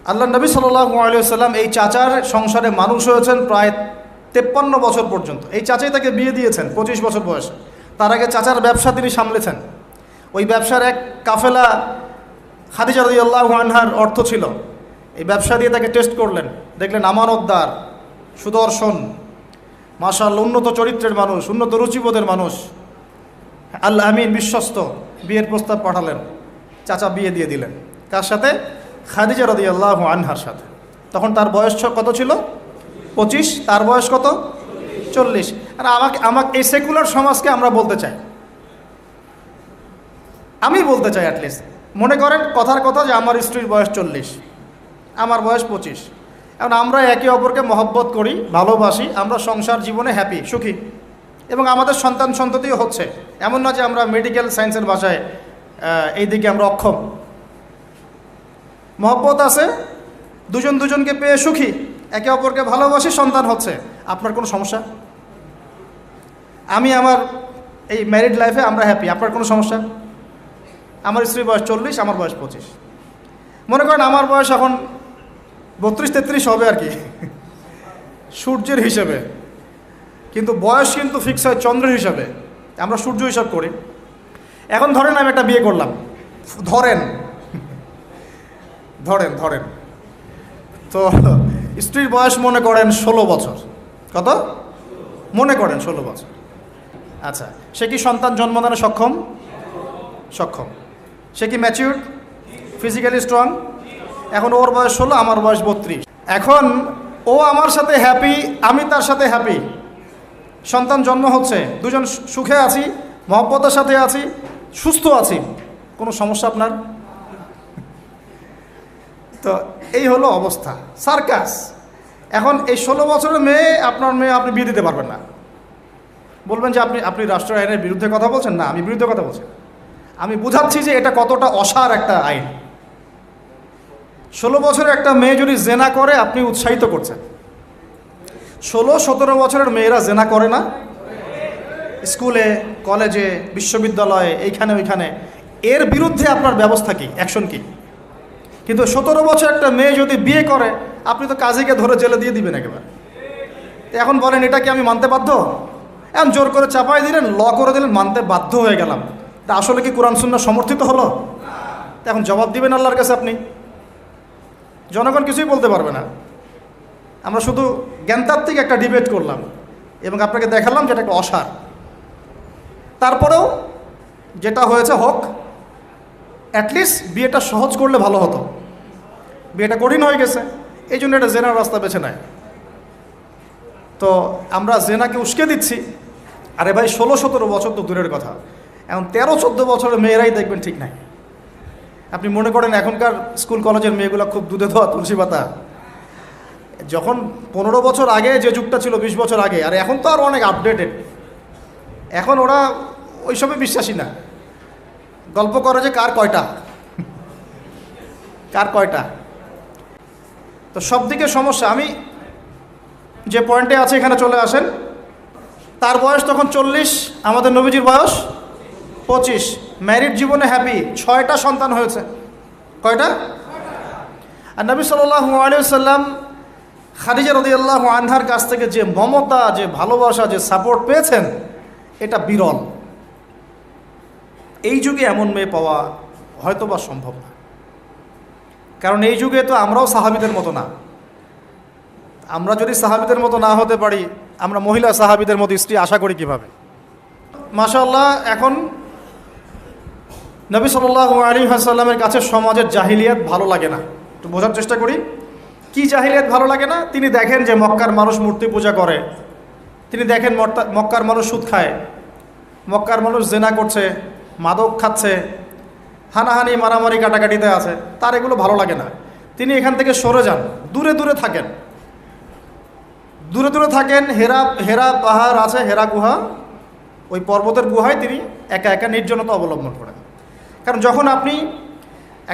আল্লাহ নবী সাল্লাল্লাহু আলাইহি ওয়াসাল্লাম এই চাচার সংসারে মানুষ হয়েছেন প্রায় 53 বছর পর্যন্ত। এই চাচাই তাকে বিয়ে দিয়েছেন 25 বছর বয়সে। তার আগে চাচার ব্যবসা তিনি সামলেছেন। ওই ব্যবসার এক কাফেলা খাদিজা রাদিয়াল্লাহু আনহার অর্থ ছিল। এই ব্যবসা দিয়ে তাকে টেস্ট করলেন, দেখলেন আমানতদার, সুদর্শন, মাশাআল্লাহ উন্নত চরিত্রের মানুষ, উন্নত রুচিবোধের মানুষ, আল্লাহ আমিন, বিশ্বস্ত। বিয়ের প্রস্তাব পাঠালেন, চাচা বিয়ে দিয়ে দিলেন। কার সাথে? খাদিজা রাদিয়াল্লাহু আনহার সাথে। তখন তার বয়স কত ছিল? 25। তার বয়স কত? 40। আর আমাকে এই সেকুলার সমাজকে আমরা বলতে চাই, আমি বলতে চাই, অ্যাটলিস্ট মনে করেন কথার কথা যে আমার স্ত্রীর বয়স 40, আমার বয়স 25। এখন আমরা একে অপরকে মহব্বত করি, ভালোবাসি, আমরা সংসার জীবনে হ্যাপি, সুখী, এবং আমাদের সন্তান সন্ততিও হচ্ছে। এমন না যে আমরা মেডিকেল সায়েন্সের ভাষায় এই দিকে আমরা অক্ষম। মহব্বত আছে, দুজনকে পেয়ে সুখী, একে অপরকে ভালোবাসি, সন্তান হচ্ছে। আপনার কোনো সমস্যা? আমি আমার এই ম্যারিড লাইফে আমরা হ্যাপি, আপনার কোনো সমস্যা? আমার স্ত্রীর বয়স 40, আমার বয়স 25। মনে করেন আমার বয়স এখন 32-33 হবে আর কি সূর্যের হিসেবে, কিন্তু বয়স কিন্তু ফিক্স হয় চন্দ্রের হিসাবে, আমরা সূর্য হিসাব করি। এখন ধরেন আমি একটা বিয়ে করলাম, ধরেন ধরেন ধরেন তো স্ত্রীর বয়স মনে করেন 16 বছর। কত? মনে করেন 16 বছর। আচ্ছা, সে কি সন্তান জন্মদানে সক্ষম? সক্ষম। সে কি ম্যাচিউরড, ফিজিক্যালি স্ট্রং? এখন ওর বয়স 16, আমার বয়স 32। এখন ও আমার সাথে হ্যাপি, আমি তার সাথে হ্যাপি, সন্তান জন্ম হচ্ছে, দুজন সুখে আছি, মহব্বতের সাথে আছি, সুস্থ আছি, কোনো সমস্যা আপনার? তো এই হলো অবস্থা, সার্কাস। এখন এই 16 বছরের মেয়ে, আপনার মেয়ে, আপনি বিয়ে দিতে পারবেন না। বলবেন যে আপনি রাষ্ট্র আইনের বিরুদ্ধে কথা বলছেন। না, আমি বিরুদ্ধে কথা বলছি, আমি বুঝাচ্ছি যে এটা কতটা অসার একটা আইন। 16 বছরের একটা মেয়ে যদি জেনা করে, আপনি উৎসাহিত করছেন। 16-17 বছরের মেয়েরা জেনা করে না? স্কুলে, কলেজে, বিশ্ববিদ্যালয়ে, এইখানে ওইখানে, এর বিরুদ্ধে আপনার ব্যবস্থা কি, অ্যাকশন কি? কিন্তু 17 বছর একটা মেয়ে যদি বিয়ে করে, আপনি তো কাজীকে ধরে জেলে দিয়ে দিবেন একেবারে। এখন বলেন এটা কি আমি মানতে বাধ্য? এখন জোর করে চাপাই দিলেন, ল করে দিলেন, মানতে বাধ্য হয়ে গেলাম। তা আসলে কি কোরআন সুন্নাহ সমর্থিত হলো? এখন জবাব দিবেন আল্লাহর কাছে আপনি। জনগণ কিছুই বলতে পারবে না। আমরা শুধু জ্ঞানতাত্ত্বিক একটা ডিবেট করলাম এবং আপনাকে দেখালাম যেটা একটা অসার। তারপরেও যেটা হয়েছে হোক, অ্যাটলিস্ট বিয়েটা সহজ করলে ভালো হতো। বিয়েটা কঠিন হয়ে গেছে, এই জন্য এটা জেনার রাস্তা বেছে নেয়। তো আমরা জেনাকে উস্কে দিচ্ছি। আরে ভাই, 16-17 বছর তো দূরের কথা, এখন 13-14 বছরের মেয়েরাই দেখবেন ঠিক নাই। আপনি মনে করেন এখনকার স্কুল কলেজের মেয়েগুলো খুব দুধে ধোয়া তুলসী পাতা? যখন 15 বছর আগে যে যুগটা ছিল, 20 বছর আগে, আর এখন তো আর অনেক আপডেটেড। এখন ওরা ওইসবে বিশ্বাসী না। গল্প করে যে কার কয়টা, কার কয়টা। তো সব দিকে সমস্যা। আমি যে পয়েন্টে আছে এখানে চলে আসেন। তার বয়স তখন 40, আমাদের নবীজির বয়স 25। ম্যারিড জীবনে হ্যাপি, 6টা সন্তান হয়েছে। কয়টা? আর নবী সাল্লাল্লাহু আলাইহি ওয়াসাল্লাম খাদিজা রাদিয়াল্লাহু আনহার কাছ থেকে যে মমতা, যে ভালোবাসা, যে সাপোর্ট পেয়েছেন, এটা বিরল। এই যুগে এমন মেয়ে পাওয়া হয়তো বা সম্ভব না, কারণ এই যুগে তো আমরাও সাহাবীদের মতো না। আমরা যদি সাহাবীদের মতো না হতে পারি, আমরা মহিলা সাহাবীদের মতো স্ত্রী আশা করি কিভাবে? মাশাআল্লাহ। এখন নবী সাল্লাল্লাহু আলাইহি ওয়াসাল্লামের কাছে সমাজের জাহিলিয়াত ভালো লাগে না। একটু বোঝার চেষ্টা করি, কি জাহিলিয়াত ভালো লাগে না? তিনি দেখেন যে মক্কার মানুষ মূর্তি পূজা করে, তিনি দেখেন মক্কার মানুষ সুদ খায়, মক্কার মানুষ জেনা করছে, মাদক খাচ্ছে, হানাহানি, মারামারি, কাটাকাটিতে আছে। তার এগুলো ভালো লাগে না। তিনি এখান থেকে সরে যান, দূরে দূরে থাকেন, দূরে দূরে থাকেন। হেরা পাহাড় আছে, হেরা গুহা, ওই পর্বতের গুহায় তিনি একা একা নির্জনতা অবলম্বন করেন। কারণ যখন আপনি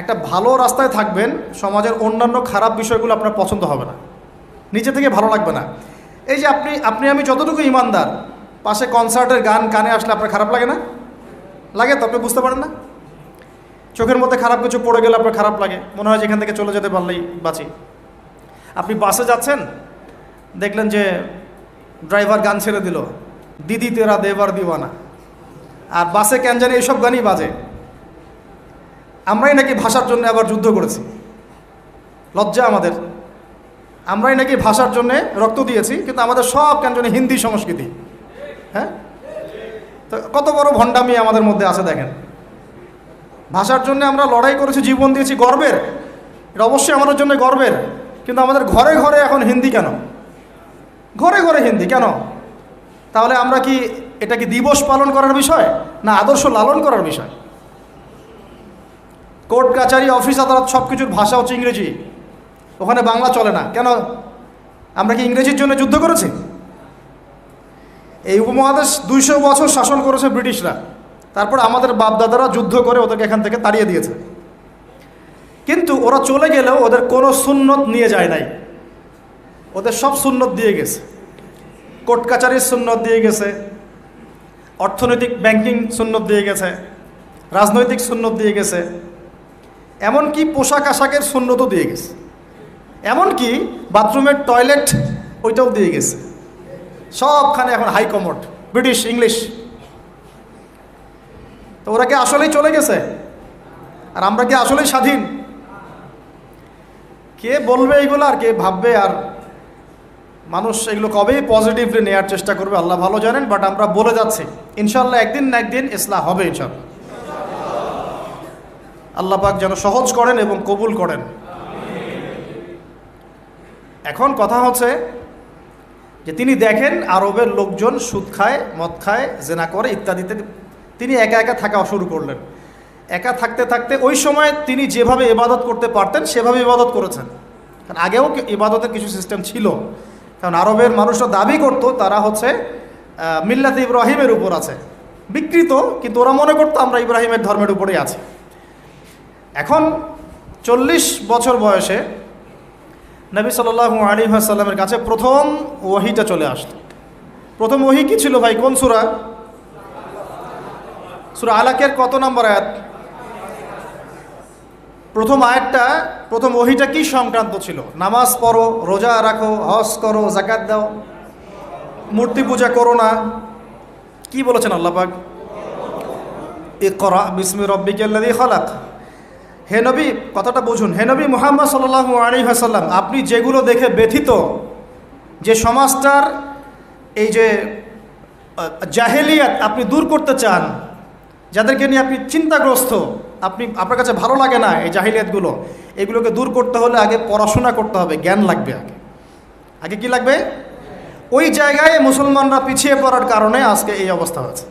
একটা ভালো রাস্তায় থাকবেন, সমাজের অন্যান্য খারাপ বিষয়গুলো আপনার পছন্দ হবে না, নিজে থেকে ভালো লাগবে না। এই যে আপনি আমি যতটুকু ইমানদার, পাশে কনসার্টের গান কানে আসলে আপনার খারাপ লাগে না? লাগে তো, আপনি বুঝতে পারেন না? চোখের মধ্যে খারাপ কিছু পড়ে গেলে আপনার খারাপ লাগে, মনে হয় যে এখান থেকে চলে যেতে পারলেই বাঁচি। আপনি বাসে যাচ্ছেন, দেখলেন যে ড্রাইভার গান ছেড়ে দিল, দিদি তেরা দেবার দিওয়ানা, আর বাসে কেন জানি এইসব গানই বাজে। আমরাই নাকি ভাষার জন্য আবার যুদ্ধ করেছি, লজ্জা আমাদের। আমরাই নাকি ভাষার জন্যে রক্ত দিয়েছি, কিন্তু আমাদের সব কেন জানি হিন্দি সংস্কৃতি। হ্যাঁ, তো কত বড় ভণ্ডামি আমাদের মধ্যে আছে দেখেন। ভাষার জন্য আমরা লড়াই করেছি, জীবন দিয়েছি, গর্বের, এটা অবশ্যই আমাদের জন্য গর্বের। কিন্তু আমাদের ঘরে ঘরে এখন হিন্দি কেন? ঘরে ঘরে হিন্দি কেন? তাহলে আমরা কি এটা কি দিবস পালন করার বিষয়, না আদর্শ লালন করার বিষয়? কোর্ট কাচারি, অফিস আদালত, সব কিছুর ভাষা হচ্ছে ইংরেজি, ওখানে বাংলা চলে না কেন? আমরা কি ইংরেজির জন্য যুদ্ধ করেছি? এই উপমহাদেশ 200 বছর শাসন করেছে ব্রিটিশরা, তারপর আমাদের বাপদাদারা যুদ্ধ করে ওদেরকে এখান থেকে তাড়িয়ে দিয়েছে। কিন্তু ওরা চলে গেলেও ওদের কোনো সুন্নত নিয়ে যায় নাই, ওদের সব সুন্নত দিয়ে গেছে। কোর্ট কাচারির সুন্নত দিয়ে গেছে, অর্থনৈতিক ব্যাংকিং সুন্নত দিয়ে গেছে, রাজনৈতিক সুন্নত দিয়ে গেছে, এমনকি পোশাক আশাকের সুন্নতও দিয়ে গেছে। এমনকি বাথরুমের টয়লেট ওইটাও দিয়ে গেছে, সবখানে এখন হাই কমোড, ব্রিটিশ ইংলিশ। তো ওরা কি আসলেই চলে গেছে? আর আমরা কি আসলেই স্বাধীন? কে বলবে এইগুলো আর কে ভাববে? আর মানুষ এগুলো কবেই পজিটিভলি নেওয়ার চেষ্টা করবে আল্লাহ ভালো জানেন। বাট আমরা বলে যাচ্ছি ইনশাল্লাহ একদিন না একদিন ইসলাহ হবে ইনশাল্লাহ। আল্লাহ পাক যেন সহজ করেন এবং কবুল করেন। এখন কথা হচ্ছে যে তিনি দেখেন আরবের লোকজন সুদ খায়, মদ খায়, জেনা করে ইত্যাদিতে, তিনি একা একা থাকা শুরু করলেন। একা থাকতে থাকতে ওই সময় তিনি যেভাবে ইবাদত করতে পারতেন সেভাবে ইবাদত করেছেন। কারণ আগেও ইবাদতের কিছু সিস্টেম ছিল, কারণ আরবের মানুষরা দাবি করতো তারা হচ্ছে মিল্লাতে ইব্রাহিমের উপর আছে, বিকৃত, কিন্তু ওরা মনে করতো আমরা ইব্রাহিমের ধর্মের উপরেই আছি। এখন 40 বছর বয়সে নবী সাল্লাল্লাহু আলাইহি ওয়াসাল্লামের কাছে প্রথম ওহীটা চলে আসতো। প্রথম ওহী কি ছিল ভাই? কোন সূরা? সূরা আলাকের কত নম্বর আয়াত? প্রথম আয়াতটা, প্রথম ওহীটা কি সংক্রান্ত ছিল? নামাজ পড়ো, রোজা রাখো, হজ করো, যাকাত দাও, মূর্তি পূজা করো না। কি বলেছেন আল্লাহ পাক? ইকরা বিসমি রাব্বিকাল্লাযী খালাক। হে নবী, কথাটা বুঝুন, হে নবী মুহাম্মদ সাল্লাল্লাহু আলাইহি ওয়াসাল্লাম, আপনি যেগুলো দেখে ব্যথিত, যে সমাজটার এই যে জাহেলিয়াত আপনি দূর করতে চান, যাদেরকে নিয়ে আপনি চিন্তাগ্রস্ত, আপনার কাছে ভালো লাগে না এই জাহিলিয়াতগুলো, এগুলোকে দূর করতে হলে আগে পড়াশোনা করতে হবে, জ্ঞান লাগবে। আগে কি লাগবে? ওই জায়গায় মুসলমানরা পিছিয়ে পড়ার কারণে আজকে এই অবস্থা হয়েছে।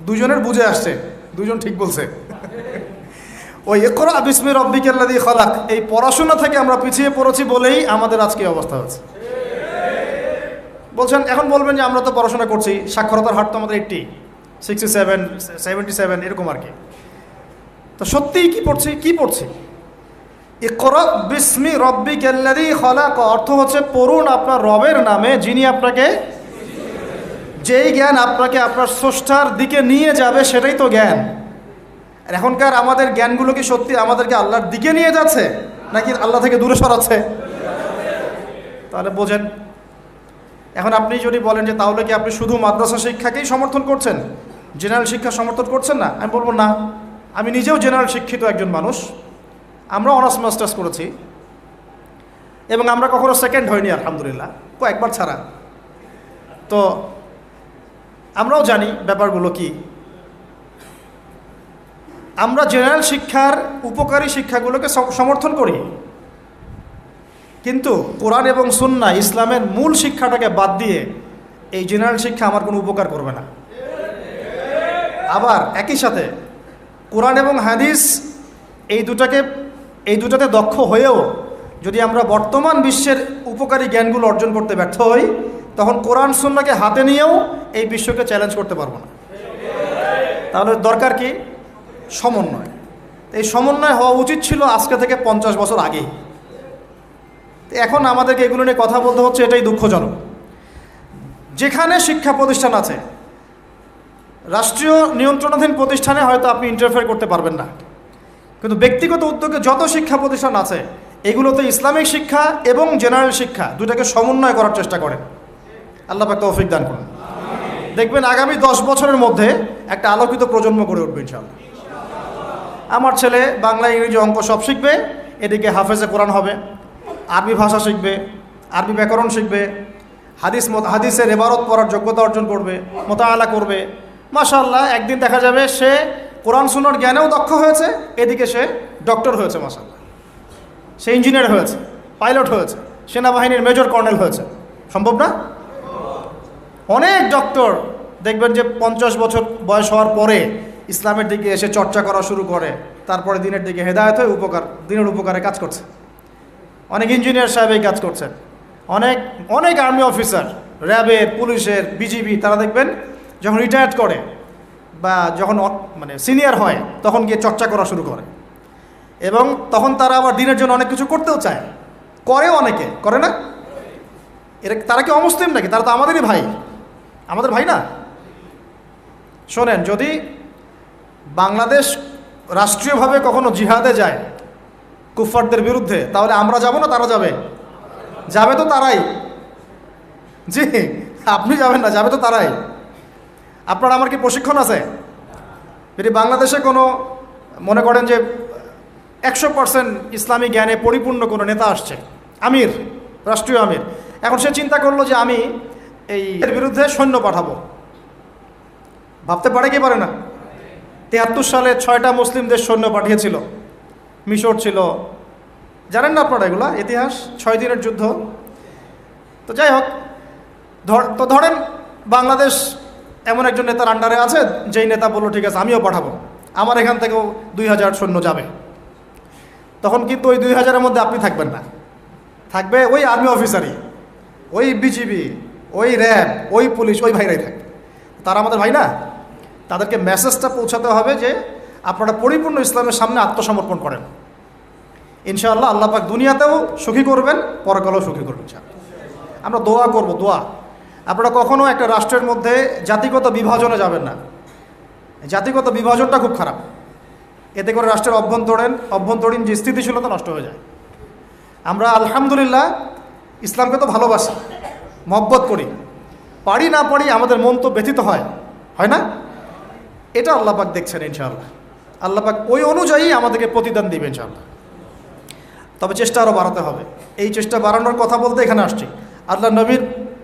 দুজনের বুঝে আসছে, দুজন ঠিক বলছে। ওই ইকরা বিসমি রাব্বিকাল্লাযী খালাক, এই পড়াশোনা থেকে আমরা পিছিয়ে পড়েছি বলেই আমাদের আজকে অবস্থা হচ্ছে। বলছেন, এখন বলবেন যে আমরা তো পড়াশোনা করছি, সাক্ষরতার হার তো আমাদের 80, 67, 77 এরকম আর কি। তো সত্যিই কি পড়ছি? ইকরা বিসমি রাব্বিকাল্লাযী খালাক অর্থ হচ্ছে পড়ুন আপনার রবের নামে, যিনি আপনাকে, যেই জ্ঞান আপনাকে আপনার স্রষ্টার দিকে নিয়ে যাবে সেটাই তো জ্ঞান। আর এখনকার আমাদের জ্ঞানগুলো কি সত্যি আমাদেরকে আল্লাহর দিকে নিয়ে যাচ্ছে নাকি আল্লাহ থেকে দূরে সরাচ্ছে? তাহলে বোঝেন। এখন আপনি যদি বলেন যে তাহলে কি আপনি শুধু মাদ্রাসা শিক্ষাকেই সমর্থন করছেন, জেনারেল শিক্ষা সমর্থন করছেন না? আমি বলবো না, আমি নিজেও জেনারেল শিক্ষিত একজন মানুষ। আমরা অনার্স মাস্টার্স করেছি এবং আমরা কখনো সেকেন্ড হইনি আলহামদুলিল্লাহ, কয়েকবার ছাড়া। তো আমরাও জানি ব্যাপারগুলো কি। আমরা জেনারেল শিক্ষার উপকারী শিক্ষাগুলোকে সমর্থন করি, কিন্তু কোরআন এবং সুন্নাহ ইসলামের মূল শিক্ষাটাকে বাদ দিয়ে এই জেনারেল শিক্ষা আমার কোনো উপকার করবে না। আবার একই সাথে কোরআন এবং হাদিস এই দুটাতে দক্ষ হয়েও যদি আমরা বর্তমান বিশ্বের উপকারী জ্ঞানগুলো অর্জন করতে ব্যর্থ হই, তখন কোরআন সুন্নাহকে হাতে নিয়েও এই বিশ্বকে চ্যালেঞ্জ করতে পারবো না। তাহলে দরকার কি? সমন্বয়। এই সমন্বয় হওয়া উচিত ছিল আজকে থেকে 50 বছর আগেই। এখন আমাদেরকে এগুলো নিয়ে কথা বলতে হচ্ছে, এটাই দুঃখজনক। যেখানে শিক্ষা প্রতিষ্ঠান আছে, রাষ্ট্রীয় নিয়ন্ত্রণাধীন প্রতিষ্ঠানে হয়তো আপনি ইন্টারফেয়ার করতে পারবেন না, কিন্তু ব্যক্তিগত উদ্যোগে যত শিক্ষা প্রতিষ্ঠান আছে এগুলোতে ইসলামিক শিক্ষা এবং জেনারেল শিক্ষা দুটাকে সমন্বয় করার চেষ্টা করেন। আল্লাহ পাক তৌফিক দান করুন। দেখবেন আগামী 10 বছরের মধ্যে একটা আলোকিত প্রজন্ম গড়ে উঠবে ইনশাআল্লাহ। আমার ছেলে বাংলা, ইংরেজি, অঙ্ক সব শিখবে, এদিকে হাফেজে কোরআন হবে, আরবি ভাষা শিখবে, আরবি ব্যাকরণ শিখবে, হাদিসের ইবারত পড়ার যোগ্যতা অর্জন করবে, মোতাআলা করবে। মাশাআল্লাহ, একদিন দেখা যাবে সে কোরআন সুন্নাহর জ্ঞানেও দক্ষ হয়েছে, এদিকে সে ডক্টর হয়েছে, মাশাআল্লাহ, সে ইঞ্জিনিয়ার হয়েছে, পাইলট হয়েছে, সেনাবাহিনীর মেজর কর্নেল হয়েছে। সম্ভব না? অনেক ডক্টর দেখবেন যে 50 বছর বয়স হওয়ার পরে ইসলামের দিকে এসে চর্চা করা শুরু করে, তারপরে দিনের দিকে হেদায়েত হয়ে দিনের উপকারে কাজ করছে। অনেক ইঞ্জিনিয়ার সাহেব এই কাজ করছেন, অনেক আর্মি অফিসার, র্যাবের, পুলিশের, বিজিবি, তারা দেখবেন যখন রিটায়ার্ড করে বা যখন মানে সিনিয়র হয় তখন গিয়ে চর্চা করা শুরু করে, এবং তখন তারা আবার দিনের জন্য অনেক কিছু করতেও চায়, করে, অনেকে করে না। তারা কি অমুসলিম নাকি? তারা তো আমাদেরই ভাই, আমাদের ভাই না? শোনেন, যদি বাংলাদেশ রাষ্ট্রীয়ভাবে কখনো জিহাদে যায়, কুফফারদের বিরুদ্ধে, তাহলে আমরা যাব না তারা যাবে? যাবে তো তারাই। জি, আপনি যাবেন না, যাবে তো তারাই। আপনার আমার কি প্রশিক্ষণ আছে? যদি বাংলাদেশে কোনো মনে করেন যে 100% ইসলামী জ্ঞানে পরিপূর্ণ কোনো নেতা আসছে, আমির, রাষ্ট্রীয় আমির, এখন সে চিন্তা করলো যে আমি এর বিরুদ্ধে সৈন্য পাঠাবো, ভাবতে পারে কি পারে না? 73 সালে 6টা মুসলিম দেশ সৈন্য পাঠিয়েছিল। মিশর ছিল, জানেন না আপনারা এগুলা ইতিহাস, 6 দিনের যুদ্ধ। তো যাই হোক, ধরেন বাংলাদেশ এমন একজন নেতার আন্ডারে আছে, যেই নেতা বললো ঠিক আছে আমিও পাঠাবো, আমার এখান থেকেও 2000 সৈন্য যাবে। তখন কিন্তু ওই 2000-এর মধ্যে আপনি থাকবেন না, থাকবে ওই আর্মি অফিসারই, ওই বিজিবি, ওই র্যাব, ওই পুলিশ, ওই ভাইরাই থাকবে। তারা আমাদের ভাই না? তাদেরকে মেসেজটা পৌঁছাতে হবে যে আপনারা পরিপূর্ণ ইসলামের সামনে আত্মসমর্পণ করেন। ইনশাআল্লাহ আল্লাহ পাক দুনিয়াতেও সুখী করবেন, পরকালেও সুখী করবেন। আমরা দোয়া করব, দোয়া। আপনারা কখনো একটা রাষ্ট্রের মধ্যে জাতিগত বিভাজনে যাবেন না। জাতিগত বিভাজনটা খুব খারাপ। এতে করে রাষ্ট্রের অভ্যন্তরীণ যে স্থিতিশীলতা নষ্ট হয়ে যায়। আমরা আলহামদুলিল্লাহ ইসলামকে তো ভালোবাসি, মহব্বত করি, পারি না পারি আমাদের মন তো ব্যথিত হয়, হয় না? এটা আল্লাহ পাক দেখছেন ইনশাআল্লাহ। আল্লাহ পাক ওই অনুযায়ী আমাদেরকে প্রতিদান দিবে ইনশাআল্লাহ। তবে চেষ্টা আরও বাড়াতে হবে। এই চেষ্টা বাড়ানোর কথা বলতে এখানে আসছি। আল্লাহ নবীর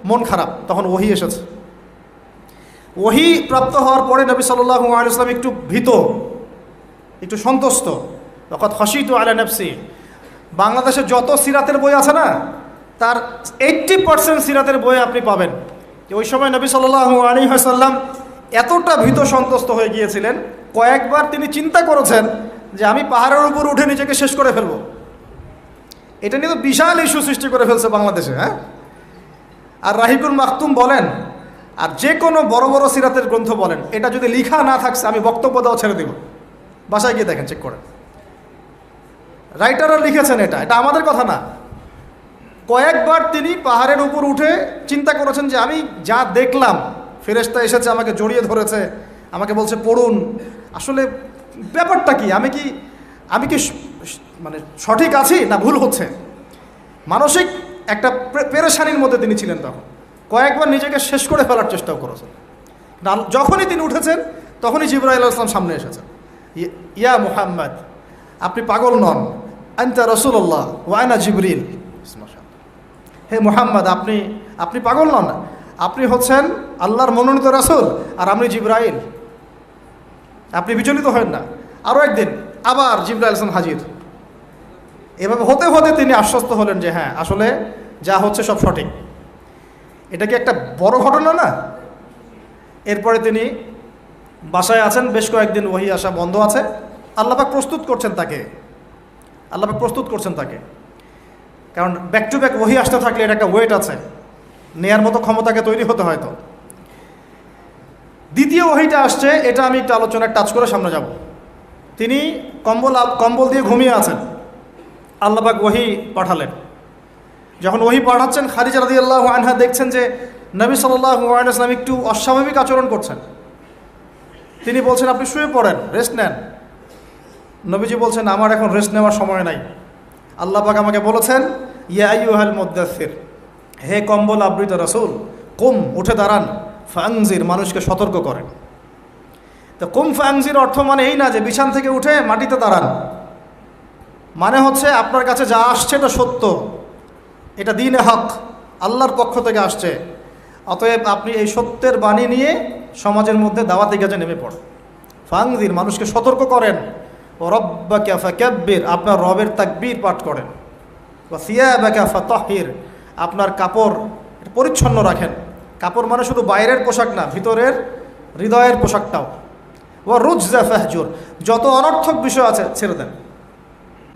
মন খারাপ, তখন ওহী এসেছে। ওহী প্রাপ্ত হওয়ার পরে নবী সাল্লাল্লাহু আলাইহি ওয়াসাল্লাম একটু ভীত, একটু সন্তুষ্ট। লকাদ খাশিতু আলা নাফসি। বাংলাদেশে যত সিরাতের বই আছে না, তার 80% সিরাতের বই আপনি পাবেন। ওই সময় নবী সাল্লাল্লাহু আলাইহি ওয়াসাল্লাম এতটা ভীত সন্তুষ্ট হয়ে গিয়েছিলেন, কয়েকবার তিনি চিন্তা করেছেন যে আমি পাহাড়ের উপর উঠে নিজেকে শেষ করে ফেলবো। এটা নিয়ে তো বিশাল ইস্যু সৃষ্টি করে ফেলছে বাংলাদেশে। হ্যাঁ, আর রাহিকুল মাকতুম বলেন, আর যে কোনো বড় বড় সিরাতের গ্রন্থ বলেন, এটা যদি লিখা না থাকছে আমি বক্তব্য দেওয়া ছেড়ে দেব। বাসায় গিয়ে দেখেন, চেক করেন, রাইটাররা লিখেছেন। এটা আমাদের কথা না। কয়েকবার তিনি পাহাড়ের উপর উঠে চিন্তা করেছেন যে আমি যা দেখলাম, ফেরেশতা এসেছে আমাকে জড়িয়ে ধরেছে, আমাকে বলছে পড়ুন, আসলে ব্যাপারটা কি, আমি কি মানে সঠিক আছি না ভুল হচ্ছে। মানসিক একটা পেরেশানির মধ্যে তিনি ছিলেন। তখন কয়েকবার নিজেকে শেষ করে ফেলার চেষ্টাও করেছেন। যখনই তিনি উঠেছেন তখনই জিবরাইল আলাইহিস সালাম সামনে এসেছেন। ইয়া মুহাম্মদ, আপনি পাগল নন, আনতা রাসূলুল্লাহ ওয়া আনা জিবরিল। হে মুহাম্মদ, আপনি পাগল নন, আপনি হচ্ছেন আল্লাহর মনোনীত রাসূল, আর আমি জিবরাইল। আপনি বিচলিত হন না। আরও একদিন আবার জিবরাইল আলাইহিস সালাম হাজির। এভাবে হতে হতে তিনি আশ্বস্ত হলেন যে হ্যাঁ, আসলে যা হচ্ছে সব সঠিক। এটা কি একটা বড় ঘটনা না? এরপরে তিনি বাসায় আছেন, বেশ কয়েকদিন ওহী আসা বন্ধ আছে। আল্লাহ পাক প্রস্তুত করছেন তাকে। কারণ ব্যাক টু ব্যাক ওহী আসতে থাকলে এটা একটা ওয়েট আছে, নেয়ার মতো ক্ষমতাকে তৈরি হতে হয়তো। দ্বিতীয় ওহীটা আসছে, এটা আমি একটু আলোচনায় টাচ করে সামনে যাব। তিনি কম্বল দিয়ে ঘুমিয়ে আছেন। আল্লাহ পাক ওহী পাঠালেন। যখন ওহী পাঠাচ্ছেন, খাদিজা রাদিয়াল্লাহু আনহা দেখছেন যে নবী সাল্লাল্লাহু আলাইহি ওয়াসাল্লাম একটু অস্বাভাবিক আচরণ করছেন। তিনি বলছেন আপনি শুয়ে পড়েন, রেস্ট নেন। নবীজি বলছেন আমার এখন রেস্ট নেওয়ার সময় নাই। আল্লাহ পাক আমাকে বলেছেন ইয়া আইয়ুহাল মুদ্দাসসির, হে কম্বল আবৃত রাসূল, কুম, উঠে দাঁড়ান, ফাংজির, মানুষকে সতর্ক করেন। তো কুম ফাংজির অর্থ মানে এই না যে বিছান থেকে উঠে মাটিতে দাঁড়ান। মানে হচ্ছে আপনার কাছে যা আসছে এটা সত্য, এটা দ্বীনে হক, আল্লাহর পক্ষ থেকে আসছে। অতএব আপনি এই সত্যের বাণী নিয়ে সমাজের মধ্যে দাওয়াতি কাজে নেমে পড়েন। ফাংজির, মানুষকে সতর্ক করেন। ও রব্বাকা ফাকাব্বির, আপনার রবের তাকবীর পাঠ করেন। ও সিয়াবাকা ফাতাহহির, আপনার কাপড় পরিচ্ছন্ন রাখেন। কাপড় মানে শুধু বাইরের পোশাক না, ভিতরের হৃদয়ের পোশাকটাও। ও রুজজা ফাহজুর, যত অনর্থক বিষয় আছে ছেড়ে দেন।